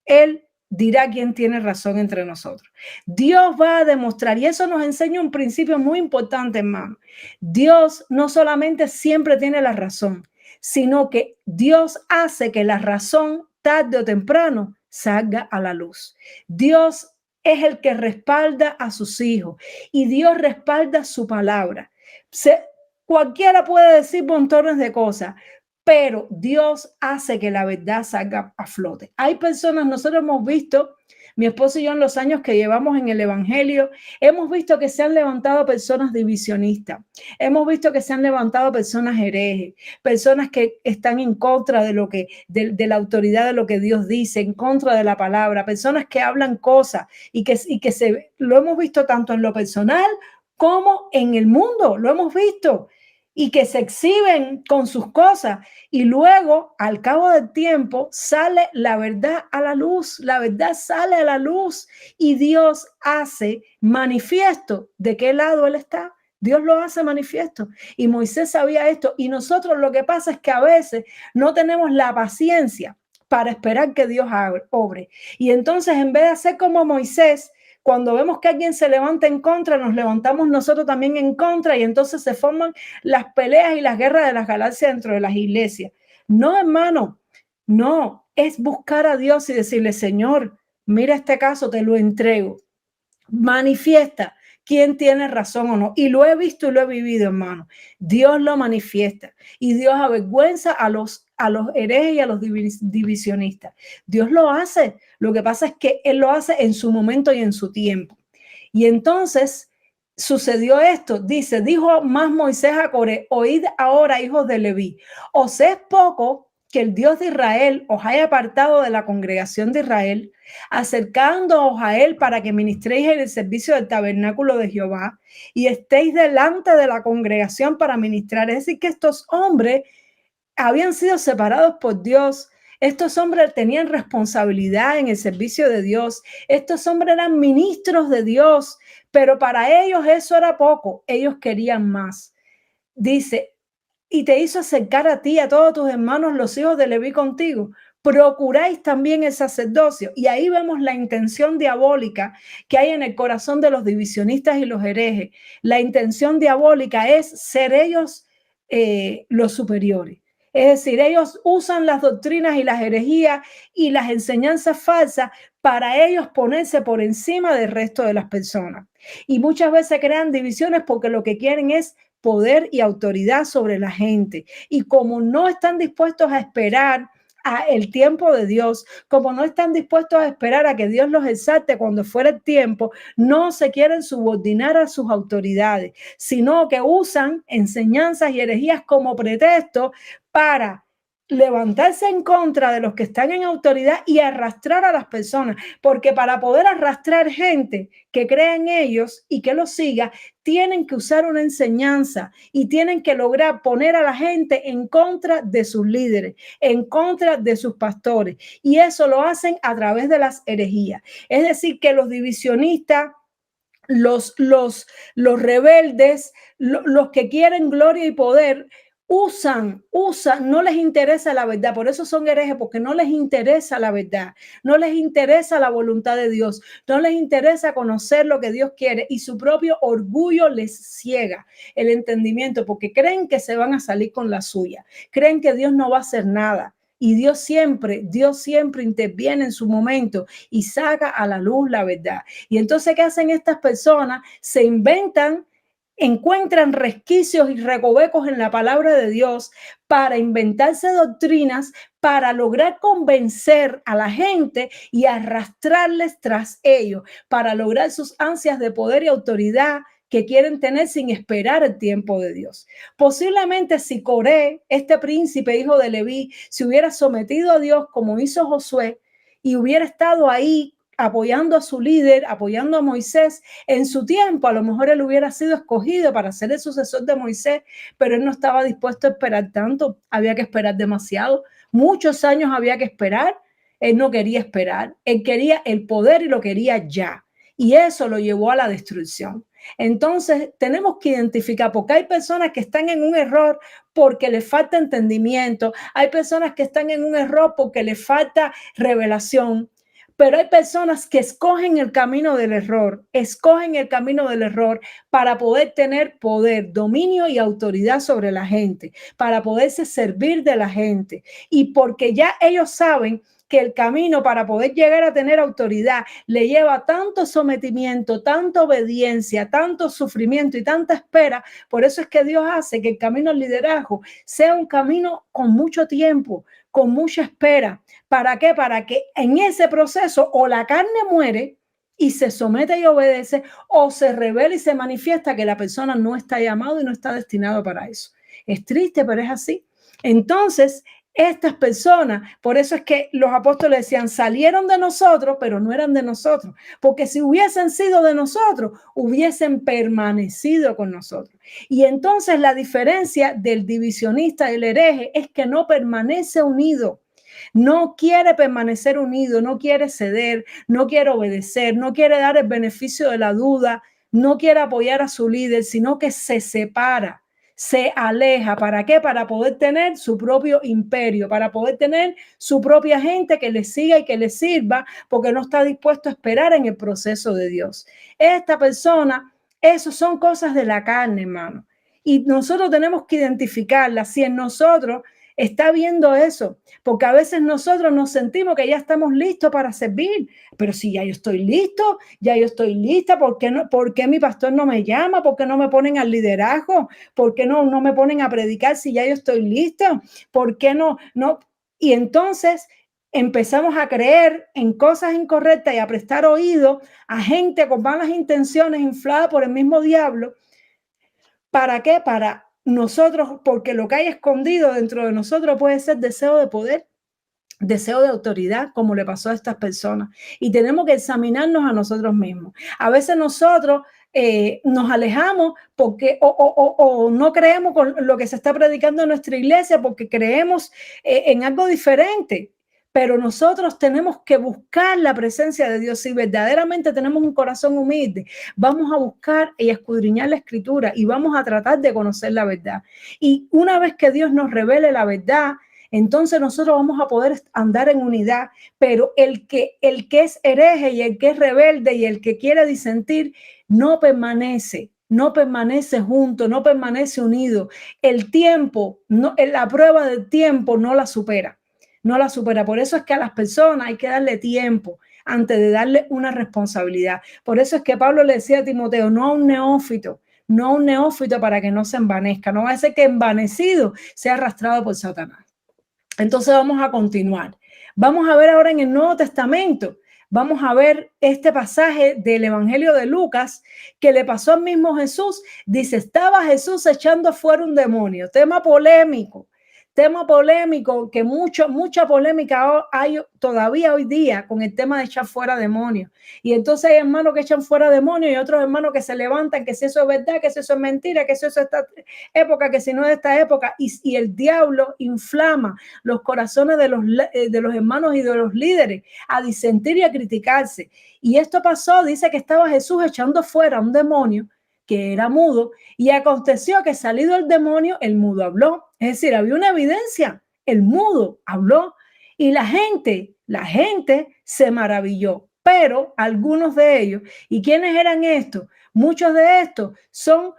él dirá quién tiene razón entre nosotros. Dios va a demostrar, y eso nos enseña un principio muy importante, hermano. Dios no solamente siempre tiene la razón, sino que Dios hace que la razón tarde o temprano salga a la luz. Dios es el que respalda a sus hijos y Dios respalda su palabra. Cualquiera puede decir montones de cosas, pero Dios hace que la verdad salga a flote. Hay personas, nosotros hemos visto, mi esposo y yo en los años que llevamos en el evangelio, hemos visto que se han levantado personas divisionistas, hemos visto que se han levantado personas herejes, personas que están en contra de lo que, de la autoridad de lo que Dios dice, en contra de la palabra, personas que hablan cosas y que lo hemos visto tanto en lo personal como en el mundo, lo hemos visto, y que se exhiben con sus cosas y luego al cabo del tiempo sale la verdad a la luz, la verdad sale a la luz y Dios hace manifiesto de qué lado él está. Dios lo hace manifiesto y Moisés sabía esto y nosotros lo que pasa es que a veces no tenemos la paciencia para esperar que Dios obre y entonces en vez de hacer como Moisés, cuando vemos que alguien se levanta en contra, nos levantamos nosotros también en contra y entonces se forman las peleas y las guerras de las galaxias dentro de las iglesias. No, hermano, no, es buscar a Dios y decirle, Señor, mira este caso, te lo entrego. Manifiesta quién tiene razón o no. Y lo he visto y lo he vivido, hermano. Dios lo manifiesta y Dios avergüenza a los herejes y a los divisionistas. Dios lo hace. Lo que pasa es que Él lo hace en su momento y en su tiempo. Y entonces sucedió esto. Dijo más Moisés a Coré, oíd ahora, hijos de Leví, os es poco que el Dios de Israel os haya apartado de la congregación de Israel, acercándoos a él para que ministréis en el servicio del tabernáculo de Jehová y estéis delante de la congregación para ministrar. Es decir, que estos hombres habían sido separados por Dios. Estos hombres tenían responsabilidad en el servicio de Dios. Estos hombres eran ministros de Dios, pero para ellos eso era poco. Ellos querían más. Dice, y te hizo acercar a ti, a todos tus hermanos, los hijos de Leví contigo. Procuráis también el sacerdocio. Y ahí vemos la intención diabólica que hay en el corazón de los divisionistas y los herejes. La intención diabólica es ser ellos los superiores. Es decir, ellos usan las doctrinas y las herejías y las enseñanzas falsas para ellos ponerse por encima del resto de las personas. Y muchas veces crean divisiones porque lo que quieren es poder y autoridad sobre la gente. Y como no están dispuestos a esperar a el tiempo de Dios, como no están dispuestos a esperar a que Dios los exalte cuando fuera el tiempo, no se quieren subordinar a sus autoridades, sino que usan enseñanzas y herejías como pretexto para levantarse en contra de los que están en autoridad y arrastrar a las personas, porque para poder arrastrar gente que crea en ellos y que los siga, tienen que usar una enseñanza y tienen que lograr poner a la gente en contra de sus líderes, en contra de sus pastores, y eso lo hacen a través de las herejías. Es decir, que los divisionistas, los rebeldes, los que quieren gloria y poder, usan, no les interesa la verdad, por eso son herejes, porque no les interesa la verdad, no les interesa la voluntad de Dios, no les interesa conocer lo que Dios quiere y su propio orgullo les ciega el entendimiento porque creen que se van a salir con la suya, creen que Dios no va a hacer nada. Y Dios siempre interviene en su momento y saca a la luz la verdad. Y entonces, ¿qué hacen estas personas? Se inventan, encuentran resquicios y recovecos en la palabra de Dios para inventarse doctrinas, para lograr convencer a la gente y arrastrarles tras ellos, para lograr sus ansias de poder y autoridad que quieren tener sin esperar el tiempo de Dios. Posiblemente si Coré, este príncipe hijo de Leví, se hubiera sometido a Dios como hizo Josué y hubiera estado ahí apoyando a su líder, apoyando a Moisés, en su tiempo a lo mejor él hubiera sido escogido para ser el sucesor de Moisés, pero él no estaba dispuesto a esperar tanto, había que esperar demasiado, muchos años había que esperar, él no quería esperar, él quería el poder y lo quería ya, y eso lo llevó a la destrucción. Entonces tenemos que identificar, porque hay personas que están en un error porque les falta entendimiento, hay personas que están en un error porque les falta revelación, Pero hay personas que escogen el camino del error, para poder tener poder, dominio y autoridad sobre la gente, para poderse servir de la gente. Y porque ya ellos saben que el camino para poder llegar a tener autoridad le lleva tanto sometimiento, tanta obediencia, tanto sufrimiento y tanta espera. Por eso es que Dios hace que el camino al liderazgo sea un camino con mucho tiempo, con mucha espera. ¿Para qué? Para que en ese proceso o la carne muere y se somete y obedece, o se revela y se manifiesta que la persona no está llamado y no está destinado para eso. Es triste, pero es así. Entonces, estas personas, por eso es que los apóstoles decían, salieron de nosotros, pero no eran de nosotros, porque si hubiesen sido de nosotros, hubiesen permanecido con nosotros. Y entonces la diferencia del divisionista y el hereje es que no permanece unido. No quiere permanecer unido, no quiere ceder, no quiere obedecer, no quiere dar el beneficio de la duda, no quiere apoyar a su líder, sino que se separa, se aleja. ¿Para qué? Para poder tener su propio imperio, para poder tener su propia gente que le siga y que le sirva, porque no está dispuesto a esperar en el proceso de Dios. Esta persona, eso son cosas de la carne, hermano. Y nosotros tenemos que identificarla. Si en nosotros está viendo eso, porque a veces nosotros nos sentimos que ya estamos listos para servir, pero si ya yo estoy listo, ya yo estoy lista, ¿por qué mi pastor no me llama? ¿Por qué no me ponen al liderazgo? ¿Por qué no me ponen a predicar si ya yo estoy listo? ¿Por qué no? Y entonces empezamos a creer en cosas incorrectas y a prestar oído a gente con malas intenciones inflada por el mismo diablo. ¿Para qué? Para nosotros, porque lo que hay escondido dentro de nosotros puede ser deseo de poder, deseo de autoridad, como le pasó a estas personas. Y tenemos que examinarnos a nosotros mismos. A veces nosotros nos alejamos porque o no creemos con lo que se está predicando en nuestra iglesia porque creemos en algo diferente. Pero nosotros tenemos que buscar la presencia de Dios. Si verdaderamente tenemos un corazón humilde, vamos a buscar y escudriñar la escritura y vamos a tratar de conocer la verdad. Y una vez que Dios nos revele la verdad, entonces nosotros vamos a poder andar en unidad. Pero el que es hereje y el que es rebelde y el que quiere disentir no permanece junto, no permanece unido. El tiempo, la prueba del tiempo no la supera. Por eso es que a las personas hay que darle tiempo antes de darle una responsabilidad. Por eso es que Pablo le decía a Timoteo, no a un neófito para que no se envanezca. No va a ser que envanecido sea arrastrado por Satanás. Entonces vamos a continuar. Vamos a ver ahora en el Nuevo Testamento. Vamos a ver este pasaje del Evangelio de Lucas que le pasó al mismo Jesús. Dice, estaba Jesús echando fuera un demonio. Tema polémico, que mucha polémica hay todavía hoy día con el tema de echar fuera demonios. Y entonces hay hermanos que echan fuera demonios y otros hermanos que se levantan, que si eso es verdad, que si eso es mentira, que si eso es esta época, que si no es de esta época. Y el diablo inflama los corazones de los hermanos y de los líderes a disentir y a criticarse. Y esto pasó, dice que estaba Jesús echando fuera un demonio que era mudo, y aconteció que salido el demonio, el mudo habló. Es decir, había una evidencia, el mudo habló, y la gente se maravilló. Pero algunos de ellos, ¿y quiénes eran estos? Muchos de estos son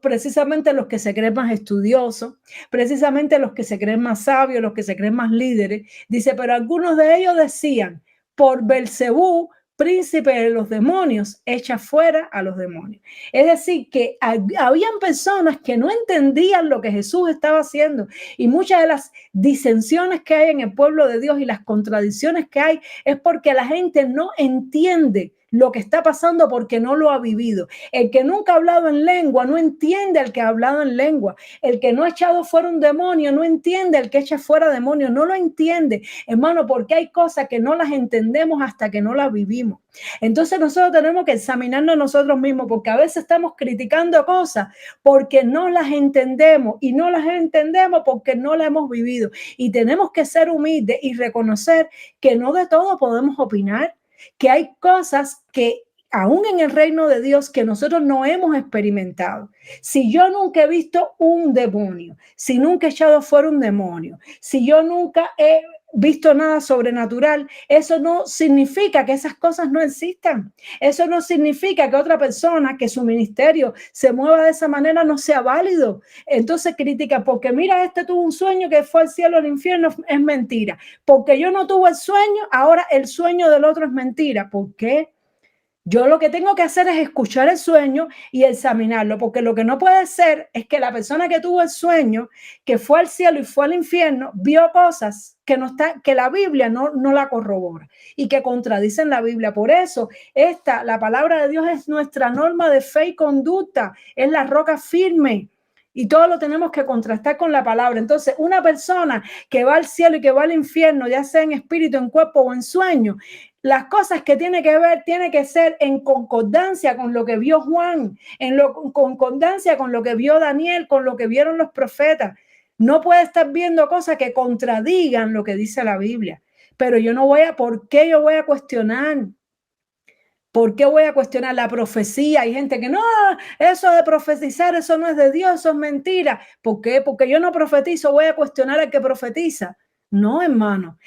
precisamente los que se creen más estudiosos, precisamente los que se creen más sabios, los que se creen más líderes. Dice, pero algunos de ellos decían, por Belcebú, príncipe de los demonios, echa fuera a los demonios. Es decir, que habían personas que no entendían lo que Jesús estaba haciendo, y muchas de las disensiones que hay en el pueblo de Dios y las contradicciones que hay es porque la gente no entiende lo que está pasando porque no lo ha vivido. El que nunca ha hablado en lengua no entiende al que ha hablado en lengua. El que no ha echado fuera un demonio no entiende al que echa fuera demonio. No lo entiende, hermano, porque hay cosas que no las entendemos hasta que no las vivimos. Entonces nosotros tenemos que examinarnos nosotros mismos, porque a veces estamos criticando cosas porque no las entendemos, y no las entendemos porque no las hemos vivido. Y tenemos que ser humildes y reconocer que no de todo podemos opinar, que hay cosas que aún en el reino de Dios que nosotros no hemos experimentado. Si yo nunca he visto un demonio, si nunca he echado fuera un demonio, si yo nunca he visto nada sobrenatural, eso no significa que esas cosas no existan. Eso no significa que otra persona, que su ministerio se mueva de esa manera, no sea válido. Entonces critica, porque mira, este tuvo un sueño que fue al cielo, al infierno, es mentira. Porque yo no tuve el sueño, ahora el sueño del otro es mentira. ¿Por qué? Yo lo que tengo que hacer es escuchar el sueño y examinarlo, porque lo que no puede ser es que la persona que tuvo el sueño, que fue al cielo y fue al infierno, vio cosas que no está, que la Biblia no la corrobora y que contradicen la Biblia. Por eso, la palabra de Dios es nuestra norma de fe y conducta, es la roca firme. Y todo lo tenemos que contrastar con la palabra. Entonces, una persona que va al cielo y que va al infierno, ya sea en espíritu, en cuerpo o en sueño, las cosas que tiene que ver, tiene que ser en concordancia con lo que vio Juan, en concordancia con lo que vio Daniel, con lo que vieron los profetas. No puede estar viendo cosas que contradigan lo que dice la Biblia. Pero yo no voy a, ¿por qué yo voy a cuestionar? ¿Por qué voy a cuestionar la profecía? Hay gente que no, eso de profetizar, eso no es de Dios, eso es mentira. ¿Por qué? Porque yo no profetizo, voy a cuestionar al que profetiza. No, hermano.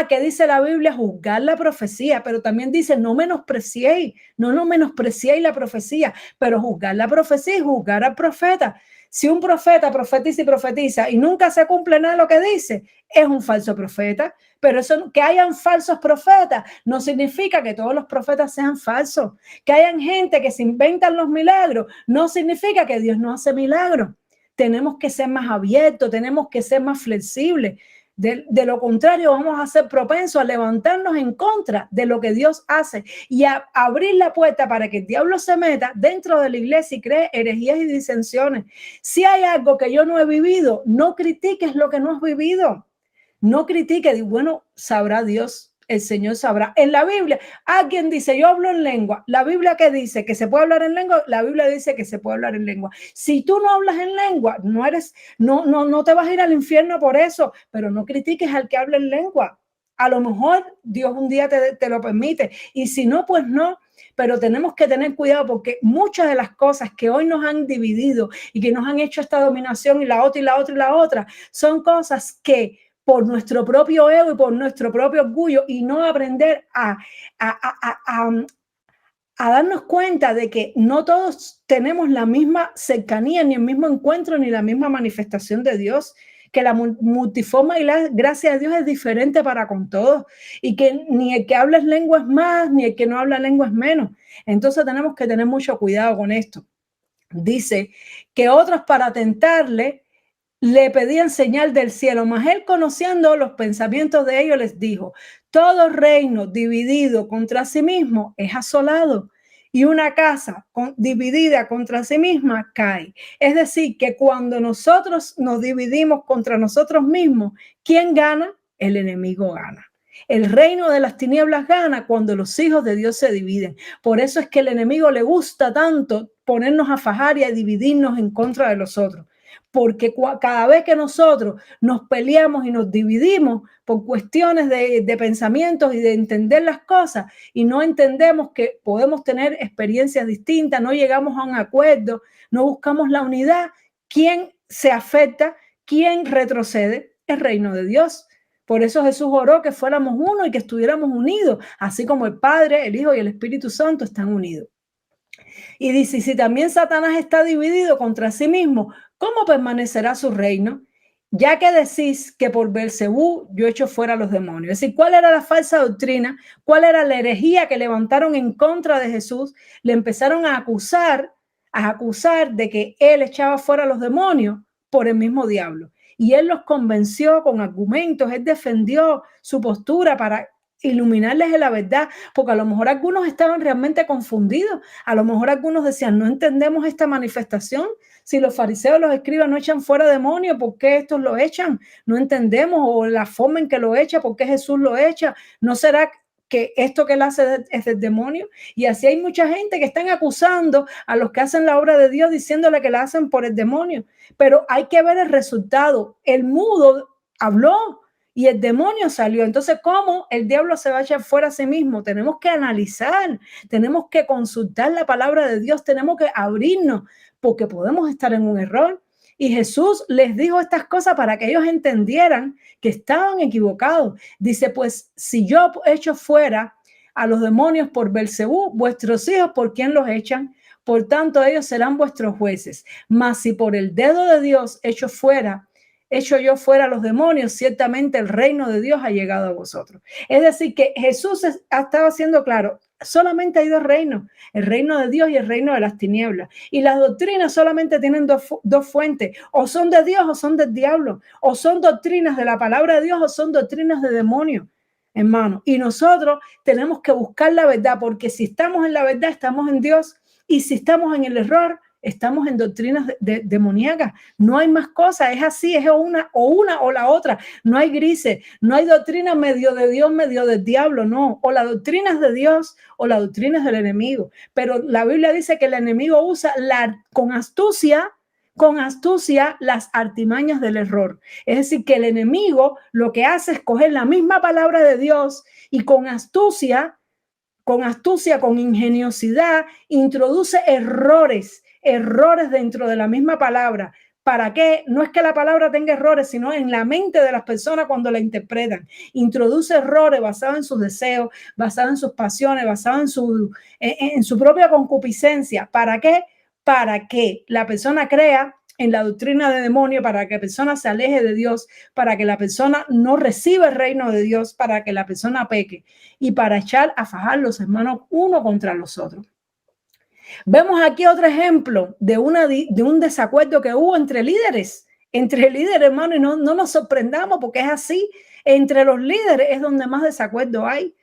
¿Qué dice la Biblia? Juzgar la profecía, pero también dice no menospreciéis, no menospreciéis la profecía, pero juzgar la profecía y juzgar al profeta. Si un profeta profetiza y nunca se cumple nada de lo que dice, es un falso profeta. Pero eso, que hayan falsos profetas no significa que todos los profetas sean falsos. Que hayan gente que se inventan los milagros no significa que Dios no hace milagros. Tenemos que ser más abiertos, tenemos que ser más flexibles. De lo contrario, vamos a ser propensos a levantarnos en contra de lo que Dios hace y a abrir la puerta para que el diablo se meta dentro de la iglesia y cree herejías y disensiones. Si hay algo que yo no he vivido, no critiques lo que no has vivido. No critique, bueno, sabrá Dios, el Señor sabrá. En la Biblia, alguien dice, yo hablo en lengua. La Biblia que dice que se puede hablar en lengua, la Biblia dice que se puede hablar en lengua. Si tú no hablas en lengua, no te vas a ir al infierno por eso, pero no critiques al que habla en lengua. A lo mejor Dios un día te lo permite y si no, pues no. Pero tenemos que tener cuidado porque muchas de las cosas que hoy nos han dividido y que nos han hecho esta dominación y la otra y la otra y la otra, son cosas que por nuestro propio ego y por nuestro propio orgullo y no aprender a darnos cuenta de que no todos tenemos la misma cercanía, ni el mismo encuentro, ni la misma manifestación de Dios, que la multiforme y la gracia de Dios es diferente para con todos y que ni el que habla lengua es más, ni el que no habla lengua es menos. Entonces tenemos que tener mucho cuidado con esto. Dice que otros para tentarle le pedían señal del cielo, mas él, conociendo los pensamientos de ellos, les dijo: todo reino dividido contra sí mismo es asolado, y una casa dividida contra sí misma cae. Es decir, que cuando nosotros nos dividimos contra nosotros mismos, ¿quién gana? El enemigo gana. El reino de las tinieblas gana cuando los hijos de Dios se dividen. Por eso es que el enemigo le gusta tanto ponernos a fajar y a dividirnos en contra de los otros. Porque cada vez que nosotros nos peleamos y nos dividimos por cuestiones de pensamientos y de entender las cosas y no entendemos que podemos tener experiencias distintas, no llegamos a un acuerdo, no buscamos la unidad, ¿quién se afecta? ¿Quién retrocede? El reino de Dios. Por eso Jesús oró que fuéramos uno y que estuviéramos unidos, así como el Padre, el Hijo y el Espíritu Santo están unidos. Y dice, si también Satanás está dividido contra sí mismo, ¿cómo permanecerá su reino? Ya que decís que por Belcebú yo echo fuera a los demonios. Es decir, ¿cuál era la falsa doctrina? ¿Cuál era la herejía que levantaron en contra de Jesús? Le empezaron a acusar de que él echaba fuera a los demonios por el mismo diablo. Y él los convenció con argumentos, él defendió su postura para iluminarles de la verdad, porque a lo mejor algunos estaban realmente confundidos, a lo mejor algunos decían, no entendemos esta manifestación, si los fariseos, los escribas no echan fuera demonios, ¿por qué estos lo echan? No entendemos, o la forma en que lo echa, ¿por qué Jesús lo echa? ¿No será que esto que él hace es del demonio? Y así hay mucha gente que están acusando a los que hacen la obra de Dios, diciéndole que la hacen por el demonio, pero hay que ver el resultado. El mudo habló y el demonio salió. Entonces, ¿cómo el diablo se va a echar fuera a sí mismo? Tenemos que analizar, tenemos que consultar la palabra de Dios, tenemos que abrirnos, porque podemos estar en un error. Y Jesús les dijo estas cosas para que ellos entendieran que estaban equivocados. Dice, pues si yo echo fuera a los demonios por Belcebú, vuestros hijos, ¿por quién los echan? Por tanto, ellos serán vuestros jueces. Mas si por el dedo de Dios echo yo fuera a los demonios, ciertamente el reino de Dios ha llegado a vosotros. Es decir, que Jesús estaba haciendo claro, solamente hay dos reinos, el reino de Dios y el reino de las tinieblas. Y las doctrinas solamente tienen dos fuentes, o son de Dios o son del diablo, o son doctrinas de la palabra de Dios o son doctrinas de demonios, hermano. Y nosotros tenemos que buscar la verdad, porque si estamos en la verdad, estamos en Dios, y si estamos en el error, estamos en doctrinas demoníacas. No hay más cosas, es así, es una o la otra. No hay grises, no hay doctrina medio de Dios, medio del diablo, no. O la doctrina es de Dios o la doctrina es del enemigo. Pero la Biblia dice que el enemigo usa con astucia las artimañas del error. Es decir, que el enemigo lo que hace es coger la misma palabra de Dios y con astucia, con ingeniosidad, introduce errores dentro de la misma palabra. ¿Para qué? No es que la palabra tenga errores, sino en la mente de las personas cuando la interpretan. Introduce errores basados en sus deseos, basados en sus pasiones, basados en su propia concupiscencia. ¿Para qué? Para que la persona crea en la doctrina de demonio, para que la persona se aleje de Dios, para que la persona no reciba el reino de Dios, para que la persona peque y para echar a fajar los hermanos uno contra los otros. Vemos aquí otro ejemplo de un desacuerdo que hubo entre líderes, hermano, y no nos sorprendamos porque es así. Entre los líderes es donde más desacuerdo hay.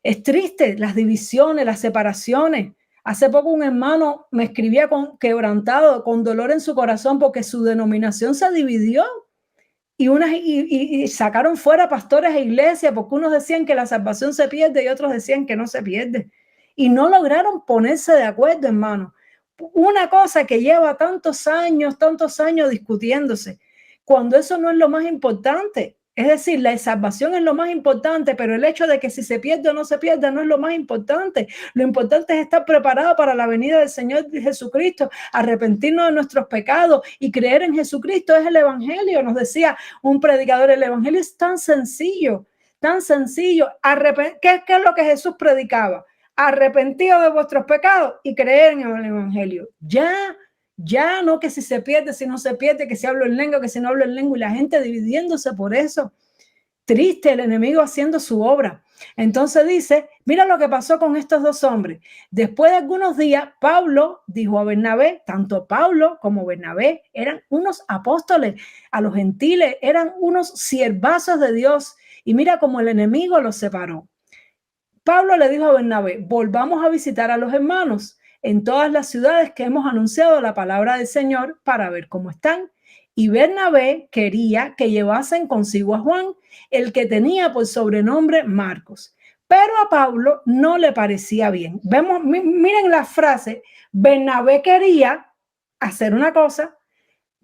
Es triste las divisiones, las separaciones. Hace poco un hermano me escribía quebrantado, con dolor en su corazón porque su denominación se dividió y sacaron fuera pastores e iglesias porque unos decían que la salvación se pierde y otros decían que no se pierde. Y no lograron ponerse de acuerdo, hermano. Una cosa que lleva tantos años discutiéndose, cuando eso no es lo más importante. Es decir, la salvación es lo más importante, pero el hecho de que si se pierde o no se pierde no es lo más importante. Lo importante es estar preparado para la venida del Señor Jesucristo, arrepentirnos de nuestros pecados y creer en Jesucristo. Es el evangelio, nos decía un predicador. El evangelio es tan sencillo, tan sencillo. ¿Qué es lo que Jesús predicaba? Arrepentidos de vuestros pecados y creer en el evangelio. Ya no que si se pierde, si no se pierde, que si hablo en lengua, que si no hablo en lengua, y la gente dividiéndose por eso. Triste, el enemigo haciendo su obra. Entonces dice, mira lo que pasó con estos dos hombres. Después de algunos días, Pablo dijo a Bernabé, tanto Pablo como Bernabé eran unos apóstoles a los gentiles, eran unos siervazos de Dios. Y mira cómo el enemigo los separó. Pablo le dijo a Bernabé, volvamos a visitar a los hermanos en todas las ciudades que hemos anunciado la palabra del Señor para ver cómo están. Y Bernabé quería que llevasen consigo a Juan, el que tenía por sobrenombre Marcos. Pero a Pablo no le parecía bien. Miren la frase, Bernabé quería hacer una cosa,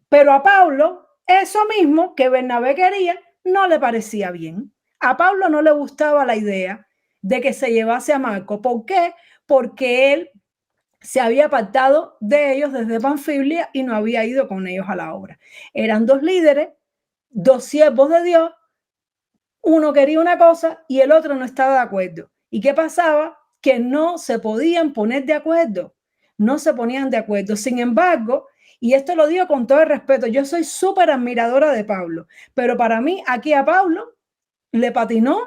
pero a Pablo eso mismo que Bernabé quería no le parecía bien. A Pablo no le gustaba la idea de que se llevase a Marcos. ¿Por qué? Porque él se había apartado de ellos desde Panfilia y no había ido con ellos a la obra. Eran dos líderes, dos siervos de Dios, uno quería una cosa y el otro no estaba de acuerdo. ¿Y qué pasaba? Que no se podían poner de acuerdo, no se ponían de acuerdo. Sin embargo, y esto lo digo con todo el respeto, yo soy súper admiradora de Pablo, pero para mí aquí a Pablo le patinó,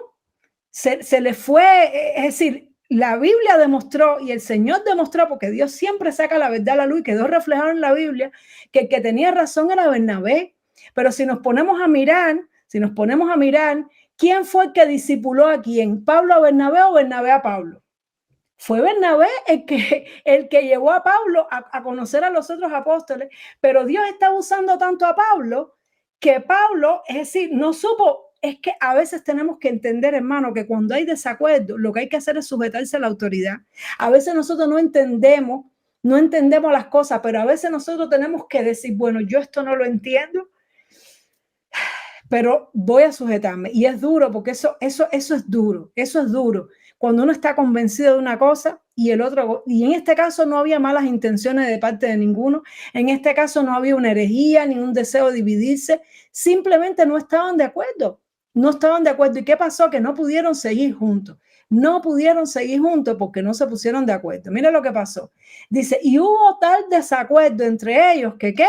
se le fue, es decir, la Biblia demostró y el Señor demostró, porque Dios siempre saca la verdad a la luz y quedó reflejado en la Biblia, que el que tenía razón era Bernabé. Pero si nos ponemos a mirar, ¿quién fue el que discipuló a quién? ¿Pablo a Bernabé o Bernabé a Pablo? Fue Bernabé el que llevó a Pablo a conocer a los otros apóstoles, pero Dios está usando tanto a Pablo que Pablo, es decir, no supo. Es que a veces tenemos que entender, hermano, que cuando hay desacuerdo, lo que hay que hacer es sujetarse a la autoridad. A veces nosotros no entendemos las cosas, pero a veces nosotros tenemos que decir, bueno, yo esto no lo entiendo, pero voy a sujetarme. Y es duro, porque eso es duro, eso es duro. cuando uno está convencido de una cosa y el otro, y en este caso no había malas intenciones de parte de ninguno, en este caso no había una herejía ni un deseo de dividirse, simplemente no estaban de acuerdo, no estaban de acuerdo. ¿Y qué pasó? Que no pudieron seguir juntos. No pudieron seguir juntos porque no se pusieron de acuerdo. Mira lo que pasó. Dice, y hubo tal desacuerdo entre ellos que ¿qué?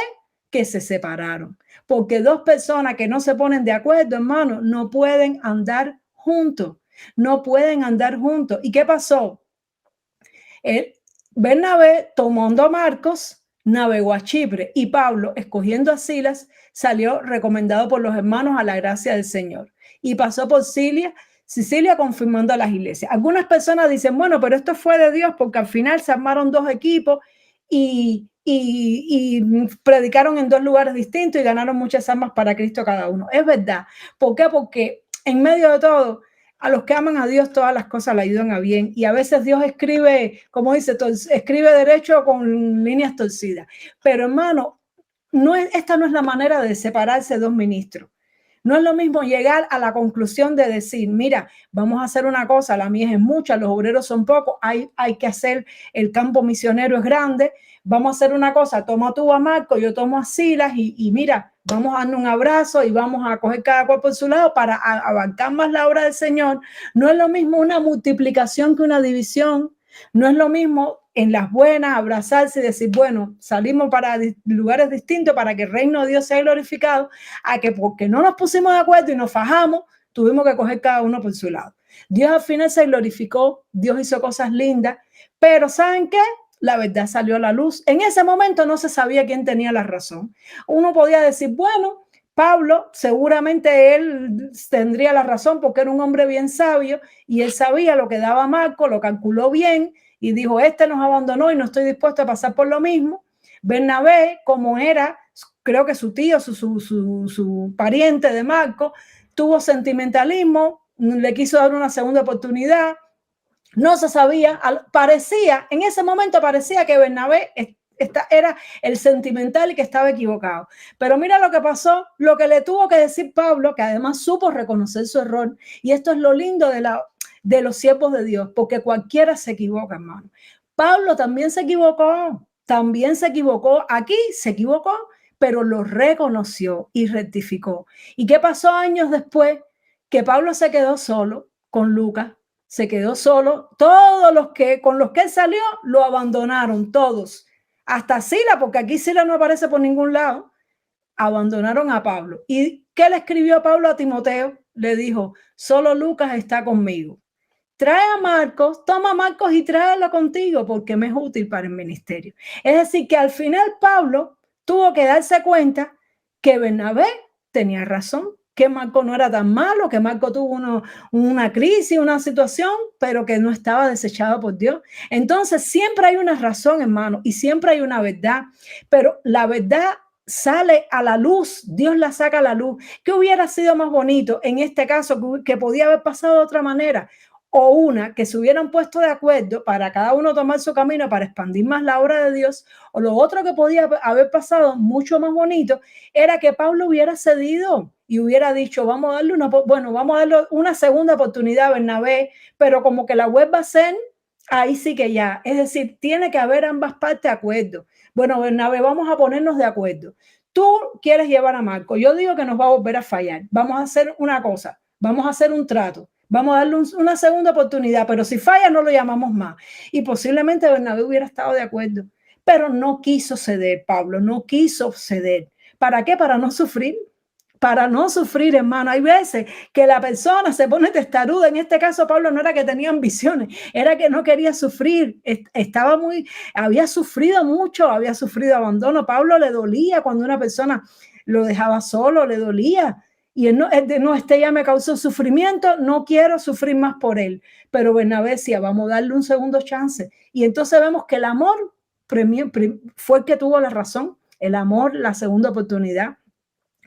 Que se separaron. Porque dos personas que no se ponen de acuerdo, hermano, no pueden andar juntos. No pueden andar juntos. ¿Y qué pasó? Bernabé, tomando a Marcos, navegó a Chipre y Pablo, escogiendo a Silas, salió recomendado por los hermanos a la gracia del Señor y pasó por Sicilia confirmando a las iglesias. Algunas personas dicen, bueno, pero esto fue de Dios porque al final se armaron dos equipos y predicaron en dos lugares distintos y ganaron muchas almas para Cristo cada uno. Es verdad. ¿Por qué? Porque en medio de todo, a los que aman a Dios todas las cosas le ayudan a bien y a veces Dios escribe, como dice, escribe derecho con líneas torcidas. Pero hermano, esta no es la manera de separarse dos ministros. No es lo mismo llegar a la conclusión de decir, mira, vamos a hacer una cosa, la mies es mucha, los obreros son pocos, hay que hacer, el campo misionero es grande, vamos a hacer una cosa, toma tú a Marco, yo tomo a Silas y mira, vamos a darle un abrazo y vamos a coger cada cual por su lado para abarcar más la obra del Señor. No es lo mismo una multiplicación que una división. No es lo mismo en las buenas abrazarse y decir, bueno, salimos para lugares distintos para que el reino de Dios sea glorificado, a que porque no nos pusimos de acuerdo y nos fajamos, tuvimos que coger cada uno por su lado. Dios al final se glorificó, Dios hizo cosas lindas, pero ¿saben qué? La verdad salió a la luz. En ese momento no se sabía quién tenía la razón. Uno podía decir, bueno, Pablo, seguramente él tendría la razón porque era un hombre bien sabio y él sabía lo que daba Marco, lo calculó bien y dijo, este nos abandonó y no estoy dispuesto a pasar por lo mismo. Bernabé, como era, creo que su tío, su pariente de Marco, tuvo sentimentalismo, le quiso dar una segunda oportunidad, no se sabía, parecía, en ese momento parecía que Bernabé era el sentimental y que estaba equivocado. Pero mira lo que pasó, lo que le tuvo que decir Pablo, que además supo reconocer su error. Y esto es lo lindo de los siervos de Dios, porque cualquiera se equivoca, hermano. Pablo también se equivocó, aquí se equivocó, pero lo reconoció y rectificó. ¿Y qué pasó años después? Que Pablo se quedó solo con Lucas, se quedó solo, todos los que con los que él salió lo abandonaron, todos, hasta Sila, porque aquí Sila no aparece por ningún lado, abandonaron a Pablo. ¿Y qué le escribió Pablo a Timoteo? Le dijo, solo Lucas está conmigo. Trae a Marcos, toma a Marcos y tráelo contigo porque me es útil para el ministerio. Es decir, que al final Pablo tuvo que darse cuenta que Bernabé tenía razón, que Marco no era tan malo, que Marco tuvo una crisis, una situación, pero que no estaba desechado por Dios. Entonces siempre hay una razón, hermano, y siempre hay una verdad, pero la verdad sale a la luz, Dios la saca a la luz. ¿Qué hubiera sido más bonito en este caso que podía haber pasado de otra manera? O una, que se hubieran puesto de acuerdo para cada uno tomar su camino para expandir más la obra de Dios, o lo otro que podía haber pasado, mucho más bonito, era que Pablo hubiera cedido y hubiera dicho, vamos a darle una segunda oportunidad a Bernabé, pero como que la vuelva a hacer, ahí sí que ya, es decir, tiene que haber ambas partes de acuerdo. Bueno, Bernabé, vamos a ponernos de acuerdo. Tú quieres llevar a Marco, yo digo que nos va a volver a fallar, vamos a hacer una cosa, vamos a hacer un trato. Vamos a darle una segunda oportunidad, pero si falla no lo llamamos más. Y posiblemente Bernabé hubiera estado de acuerdo, pero no quiso ceder, Pablo, no quiso ceder. ¿Para qué? Para no sufrir. Para no sufrir, hermano. Hay veces que la persona se pone testaruda. En este caso, Pablo no era que tenía ambiciones, era que no quería sufrir. Había sufrido mucho, había sufrido abandono. Pablo le dolía cuando una persona lo dejaba solo, le dolía. Y él ya me causó sufrimiento, no quiero sufrir más por él. Pero Bernabé decía, vamos a darle un segundo chance. Y entonces vemos que el amor fue el que tuvo la razón. El amor, la segunda oportunidad.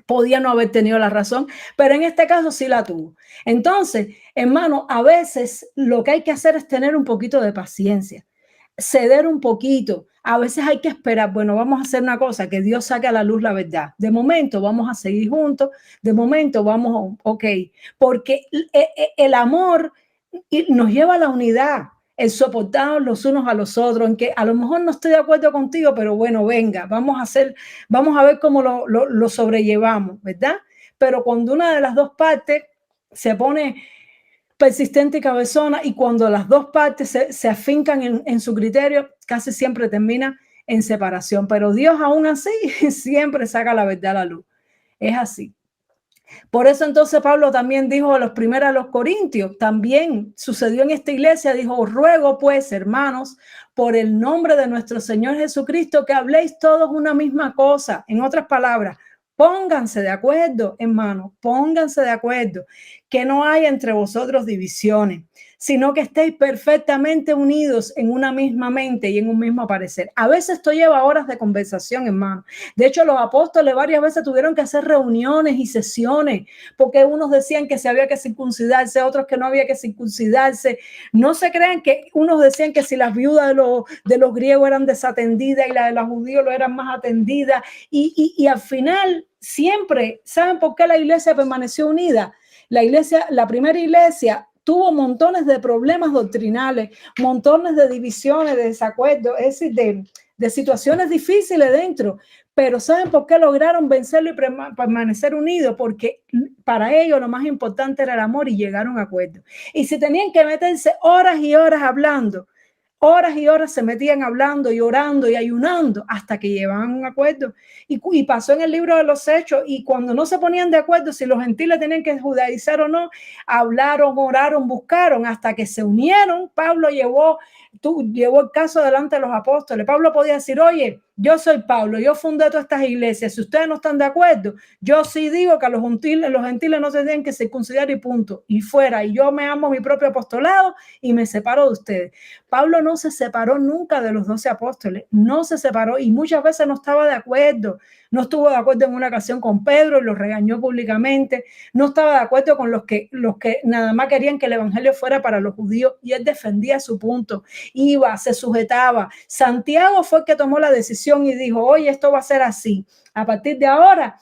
Podía no haber tenido la razón, pero en este caso sí la tuvo. Entonces, hermano, a veces lo que hay que hacer es tener un poquito de paciencia, ceder un poquito. A veces hay que esperar, bueno, vamos a hacer una cosa, que Dios saque a la luz la verdad. De momento vamos a seguir juntos, de momento vamos, ok, porque el amor y nos lleva a la unidad, el soportarnos los unos a los otros, en que a lo mejor no estoy de acuerdo contigo, pero bueno, venga, vamos a ver cómo lo sobrellevamos, ¿verdad? Pero cuando una de las dos partes se pone persistente y cabezona, y cuando las dos partes se afincan en su criterio, casi siempre termina en separación. Pero Dios aún así siempre saca la verdad a la luz. Es así. Por eso entonces Pablo también dijo a los corintios, también sucedió en esta iglesia, dijo, os ruego pues, hermanos, por el nombre de nuestro Señor Jesucristo, que habléis todos una misma cosa. En otras palabras, pónganse de acuerdo, hermanos, pónganse de acuerdo, que no haya entre vosotros divisiones, sino que estéis perfectamente unidos en una misma mente y en un mismo parecer. A veces esto lleva horas de conversación, hermano. De hecho, los apóstoles varias veces tuvieron que hacer reuniones y sesiones, porque unos decían que se había que circuncidarse, otros que no había que circuncidarse. No se crean que unos decían que si las viudas de los griegos eran desatendidas y las de los judíos lo eran más atendidas. Y al final, siempre, ¿saben por qué la iglesia permaneció unida? La primera iglesia tuvo montones de problemas doctrinales, montones de divisiones, de desacuerdos, es decir, de situaciones difíciles dentro, pero ¿saben por qué lograron vencerlo y permanecer unidos? Porque para ellos lo más importante era el amor y llegaron a acuerdos. Y si tenían que meterse horas y horas hablando, horas y horas se metían hablando y orando y ayunando hasta que llevaban un acuerdo. Y pasó en el libro de los Hechos, y cuando no se ponían de acuerdo si los gentiles tenían que judaizar o no, hablaron, oraron, buscaron hasta que se unieron. Pablo llevó el caso delante de los apóstoles. Pablo podía decir, oye, yo soy Pablo, yo fundé todas estas iglesias, si ustedes no están de acuerdo, yo sí digo que los gentiles no se tienen que circuncidar y punto, y fuera, y yo me amo mi propio apostolado y me separo de ustedes. Pablo no se separó nunca de los 12 apóstoles, no se separó, y muchas veces no estaba de acuerdo. No estuvo de acuerdo en una ocasión con Pedro y los regañó públicamente. No estaba de acuerdo con los que nada más querían que el evangelio fuera para los judíos, y él defendía su punto. Iba, se sujetaba. Santiago fue el que tomó la decisión y dijo, oye, esto va a ser así. A partir de ahora,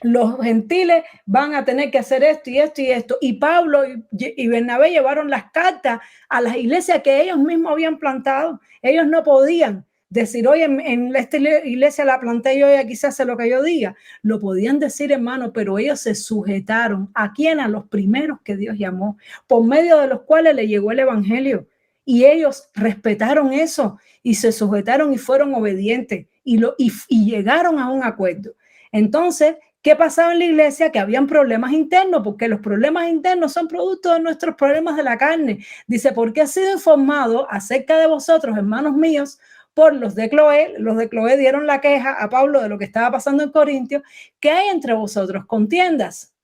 los gentiles van a tener que hacer esto y esto y esto. Y Pablo y Bernabé llevaron las cartas a las iglesias que ellos mismos habían plantado. Ellos no podían decir, oye, en esta iglesia la planté yo y aquí se hace lo que yo diga. Lo podían decir, hermano, pero ellos se sujetaron. ¿A quién? A los primeros que Dios llamó, por medio de los cuales le llegó el evangelio. Y ellos respetaron eso y se sujetaron y fueron obedientes y llegaron a un acuerdo. Entonces, ¿qué pasaba en la iglesia? Que habían problemas internos, porque los problemas internos son producto de nuestros problemas de la carne. Dice, porque he sido informado acerca de vosotros, hermanos míos, por los de Cloé. Los de Cloé dieron la queja a Pablo de lo que estaba pasando en Corintios, que hay entre vosotros contiendas.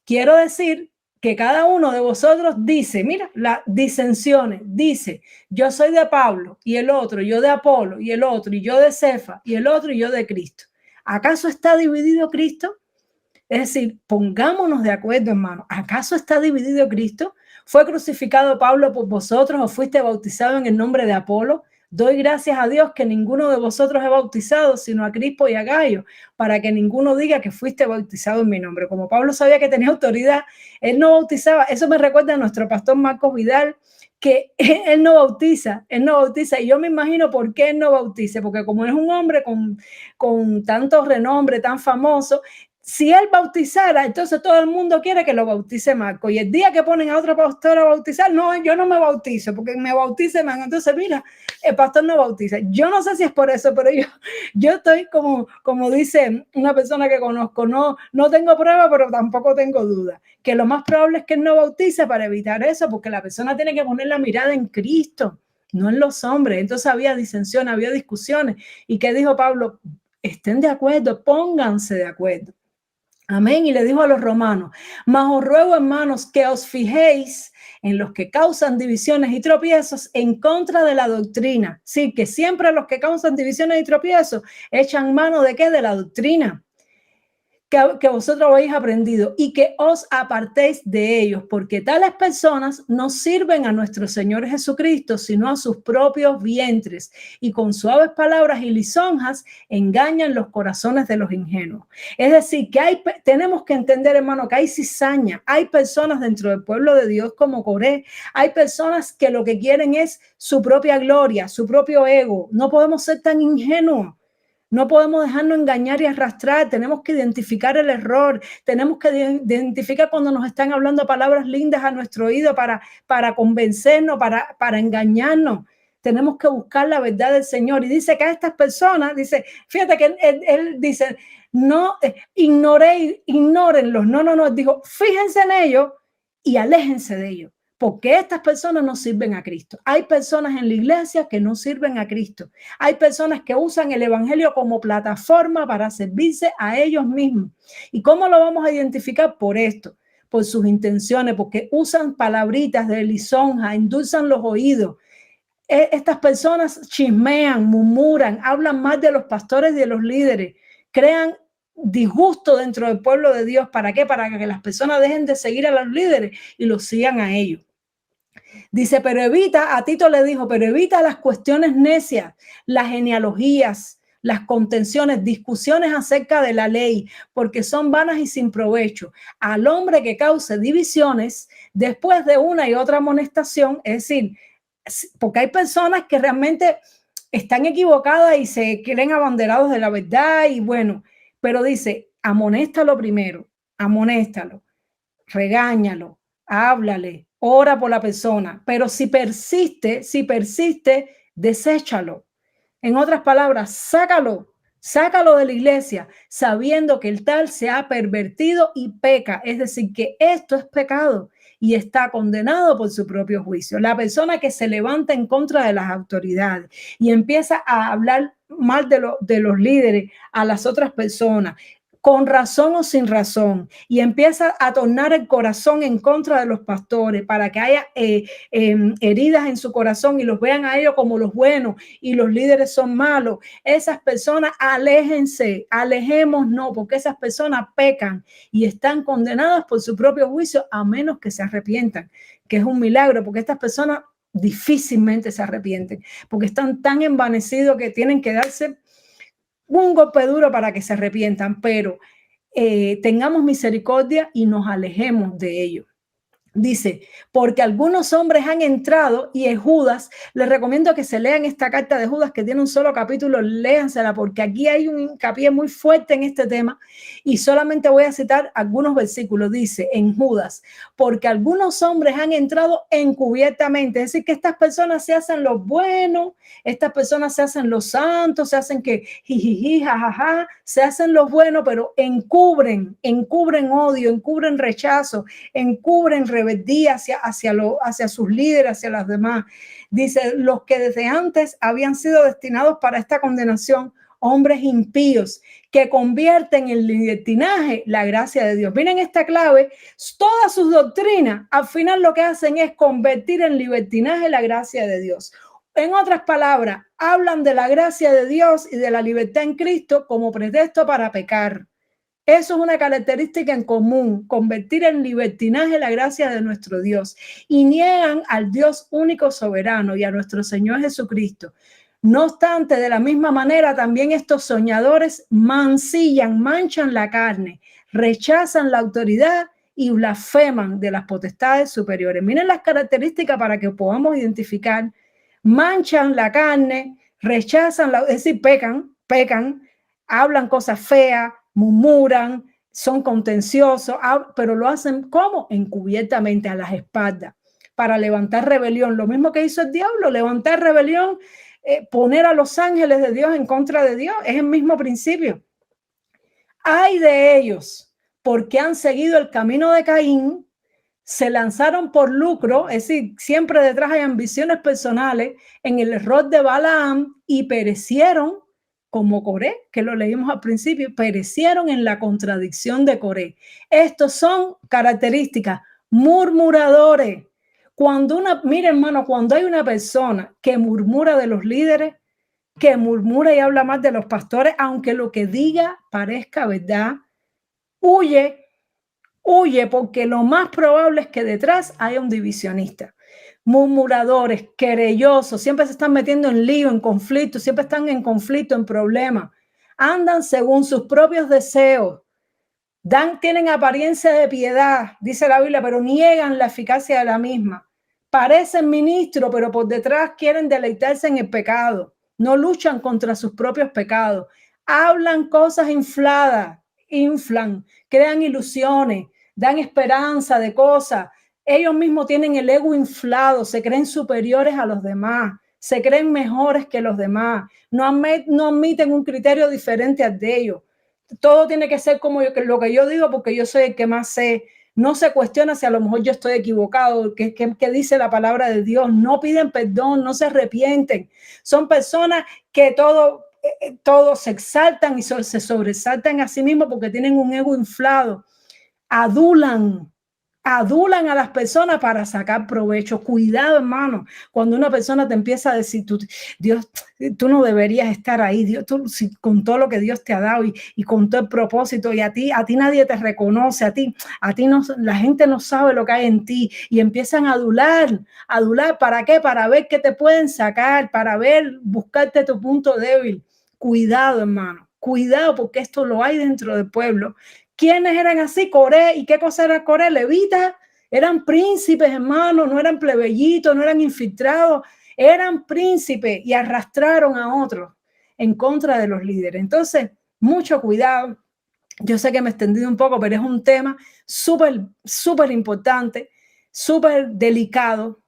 Quiero decir que cada uno de vosotros dice, mira, las disensiones, dice, yo soy de Pablo y el otro, yo de Apolo y el otro, y yo de Cefa y el otro, y yo de Cristo. ¿Acaso está dividido Cristo? Es decir, pongámonos de acuerdo, hermano. ¿Acaso está dividido Cristo? ¿Fue crucificado Pablo por vosotros o fuiste bautizado en el nombre de Apolo? Doy gracias a Dios que ninguno de vosotros he bautizado, sino a Crispo y a Gayo, para que ninguno diga que fuiste bautizado en mi nombre. Como Pablo sabía que tenía autoridad, él no bautizaba. Eso me recuerda a nuestro pastor Marcos Vidal, que él no bautiza, y yo me imagino por qué él no bautiza, porque como es un hombre con tanto renombre, tan famoso, si él bautizara, entonces todo el mundo quiere que lo bautice Marco. Y el día que ponen a otro pastor a bautizar, no, yo no me bautizo, porque me bautice Marco. Entonces, mira, el pastor no bautiza. Yo no sé si es por eso, pero yo estoy como dice una persona que conozco, no tengo prueba, pero tampoco tengo duda, que lo más probable es que él no bautice para evitar eso, porque la persona tiene que poner la mirada en Cristo, no en los hombres. Entonces había disensión, había discusiones. ¿Y qué dijo Pablo? Estén de acuerdo, pónganse de acuerdo. Amén. Y le dijo a los romanos, mas os ruego, hermanos, que os fijéis en los que causan divisiones y tropiezos en contra de la doctrina. Sí, que siempre los que causan divisiones y tropiezos echan mano de ¿qué? De la doctrina. que vosotros habéis aprendido y que os apartéis de ellos, porque tales personas no sirven a nuestro Señor Jesucristo, sino a sus propios vientres, y con suaves palabras y lisonjas engañan los corazones de los ingenuos. Es decir, que tenemos que entender, hermano, que hay cizaña, hay personas dentro del pueblo de Dios como Coré, hay personas que lo que quieren es su propia gloria, su propio ego. No podemos ser tan ingenuos. No podemos dejarnos engañar y arrastrar. Tenemos que identificar el error. Tenemos que identificar cuando nos están hablando palabras lindas a nuestro oído para convencernos, para engañarnos. Tenemos que buscar la verdad del Señor. Y dice que a estas personas, dice, fíjate que él dice, no, ignórenlos. No, él dijo, fíjense en ellos y aléjense de ellos. Porque estas personas no sirven a Cristo. Hay personas en la iglesia que no sirven a Cristo. Hay personas que usan el evangelio como plataforma para servirse a ellos mismos. ¿Y cómo lo vamos a identificar? Por esto, por sus intenciones, porque usan palabritas de lisonja, endulzan los oídos. Estas personas chismean, murmuran, hablan mal de los pastores y de los líderes, crean disgusto dentro del pueblo de Dios. ¿Para qué? Para que las personas dejen de seguir a los líderes y los sigan a ellos. Dice, pero evita, a Tito le dijo, pero evita las cuestiones necias, las genealogías, las contenciones, discusiones acerca de la ley, porque son vanas y sin provecho. Al hombre que cause divisiones después de una y otra amonestación, es decir, porque hay personas que realmente están equivocadas y se creen abanderados de la verdad y bueno, pero dice, amonéstalo primero, amonéstalo, regáñalo, háblale, ora por la persona, pero si persiste, deséchalo. En otras palabras, sácalo de la iglesia, sabiendo que el tal se ha pervertido y peca. Es decir, que esto es pecado y está condenado por su propio juicio. La persona que se levanta en contra de las autoridades y empieza a hablar mal de los líderes a las otras personas, con razón o sin razón, y empieza a tornar el corazón en contra de los pastores para que haya heridas en su corazón y los vean a ellos como los buenos y los líderes son malos. Esas personas, alejémonos, porque esas personas pecan y están condenadas por su propio juicio a menos que se arrepientan, que es un milagro, porque estas personas difícilmente se arrepienten, porque están tan envanecidos que tienen que darse un golpe duro para que se arrepientan, pero tengamos misericordia y nos alejemos de ellos. Dice, porque algunos hombres han entrado y en Judas, les recomiendo que se lean esta carta de Judas que tiene un solo capítulo, léansela porque aquí hay un hincapié muy fuerte en este tema y solamente voy a citar algunos versículos. Dice en Judas, porque algunos hombres han entrado encubiertamente, es decir, que estas personas se hacen los buenos, estas personas se hacen los santos, se hacen que jijiji, jajaja, se hacen los buenos, pero encubren odio, encubren rechazo, encubren rebeldía hacia sus líderes, hacia las demás. Dice, los que desde antes habían sido destinados para esta condenación, hombres impíos que convierten en libertinaje la gracia de Dios. Miren esta clave, todas sus doctrinas al final lo que hacen es convertir en libertinaje la gracia de Dios. En otras palabras, hablan de la gracia de Dios y de la libertad en Cristo como pretexto para pecar. Eso es una característica en común, convertir en libertinaje la gracia de nuestro Dios y niegan al Dios único soberano y a nuestro Señor Jesucristo. No obstante, de la misma manera, también estos soñadores manchan la carne, rechazan la autoridad y blasfeman de las potestades superiores. Miren las características para que podamos identificar. Manchan la carne, rechazan, es decir, pecan, hablan cosas feas, murmuran, son contenciosos, pero lo hacen ¿cómo? Encubiertamente, a las espaldas, para levantar rebelión. Lo mismo que hizo el diablo, levantar rebelión, poner a los ángeles de Dios en contra de Dios, es el mismo principio. Ay de ellos, porque han seguido el camino de Caín, se lanzaron por lucro, es decir, siempre detrás hay ambiciones personales, en el error de Balaam y perecieron como Coré, que lo leímos al principio, perecieron en la contradicción de Coré. Estos son características, murmuradores. Mire hermano, cuando hay una persona que murmura de los líderes, que murmura y habla mal de los pastores, aunque lo que diga parezca verdad, Huye, huye, porque lo más probable es que detrás haya un divisionista. Murmuradores, querellosos, siempre se están metiendo en lío, en conflicto, siempre están en conflicto, en problemas. Andan según sus propios deseos. Tienen apariencia de piedad, dice la Biblia, pero niegan la eficacia de la misma. Parecen ministros, pero por detrás quieren deleitarse en el pecado. No luchan contra sus propios pecados. Hablan cosas infladas, inflan, crean ilusiones, dan esperanza de cosas. Ellos mismos tienen el ego inflado, se creen superiores a los demás, se creen mejores que los demás, no admiten un criterio diferente al de ellos. Todo tiene que ser como lo que yo digo, porque yo soy el que más sé. No se cuestiona si a lo mejor yo estoy equivocado, que dice la palabra de Dios. No piden perdón, no se arrepienten. Son personas que todo se exaltan y se sobresaltan a sí mismos porque tienen un ego inflado. Adulan a las personas para sacar provecho. Cuidado, hermano, cuando una persona te empieza a decir, Dios, tú no deberías estar ahí, Dios, con todo lo que Dios te ha dado y con todo el propósito, y a ti nadie te reconoce, a ti no, la gente no sabe lo que hay en ti, y empiezan a adular, ¿para qué? Para ver qué te pueden sacar, para buscarte tu punto débil. Cuidado, hermano, cuidado, porque esto lo hay dentro del pueblo. ¿Quiénes eran así? Coré. ¿Y qué cosa era Coré? Levitas. Eran príncipes, hermanos, no eran plebeyitos, no eran infiltrados, eran príncipes y arrastraron a otros en contra de los líderes. Entonces, mucho cuidado. Yo sé que me he extendido un poco, pero es un tema súper, súper importante, súper delicado.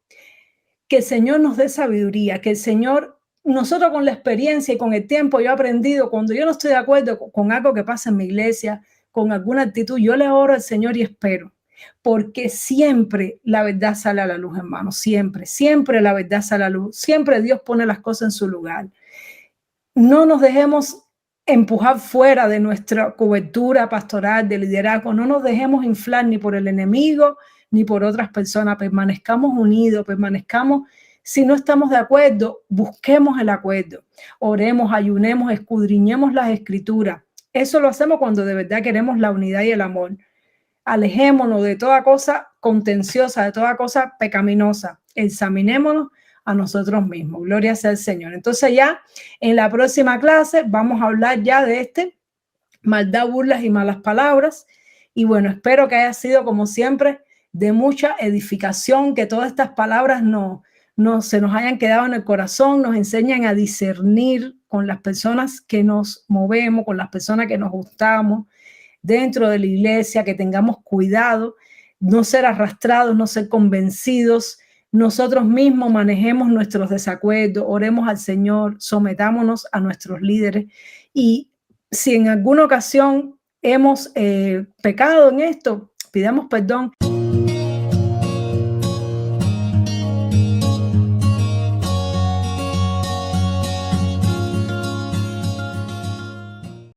Que el Señor nos dé sabiduría, que el Señor, nosotros con la experiencia y con el tiempo, yo he aprendido, cuando yo no estoy de acuerdo con algo que pasa en mi iglesia, con alguna actitud, yo le oro al Señor y espero, porque siempre la verdad sale a la luz, hermano, siempre, siempre la verdad sale a la luz, siempre Dios pone las cosas en su lugar. No nos dejemos empujar fuera de nuestra cobertura pastoral, de liderazgo, no nos dejemos inflar ni por el enemigo, ni por otras personas, permanezcamos unidos, si no estamos de acuerdo, busquemos el acuerdo, oremos, ayunemos, escudriñemos las escrituras. Eso lo hacemos cuando de verdad queremos la unidad y el amor. Alejémonos de toda cosa contenciosa, de toda cosa pecaminosa. Examinémonos a nosotros mismos. Gloria sea el Señor. Entonces ya en la próxima clase vamos a hablar ya de maldad, burlas y malas palabras. Y bueno, espero que haya sido como siempre de mucha edificación, que todas estas palabras no se nos hayan quedado en el corazón, nos enseñan a discernir con las personas que nos movemos, con las personas que nos gustamos dentro de la iglesia, que tengamos cuidado, no ser arrastrados, no ser convencidos, nosotros mismos manejemos nuestros desacuerdos, oremos al Señor, sometámonos a nuestros líderes, y si en alguna ocasión hemos pecado en esto, pidamos perdón.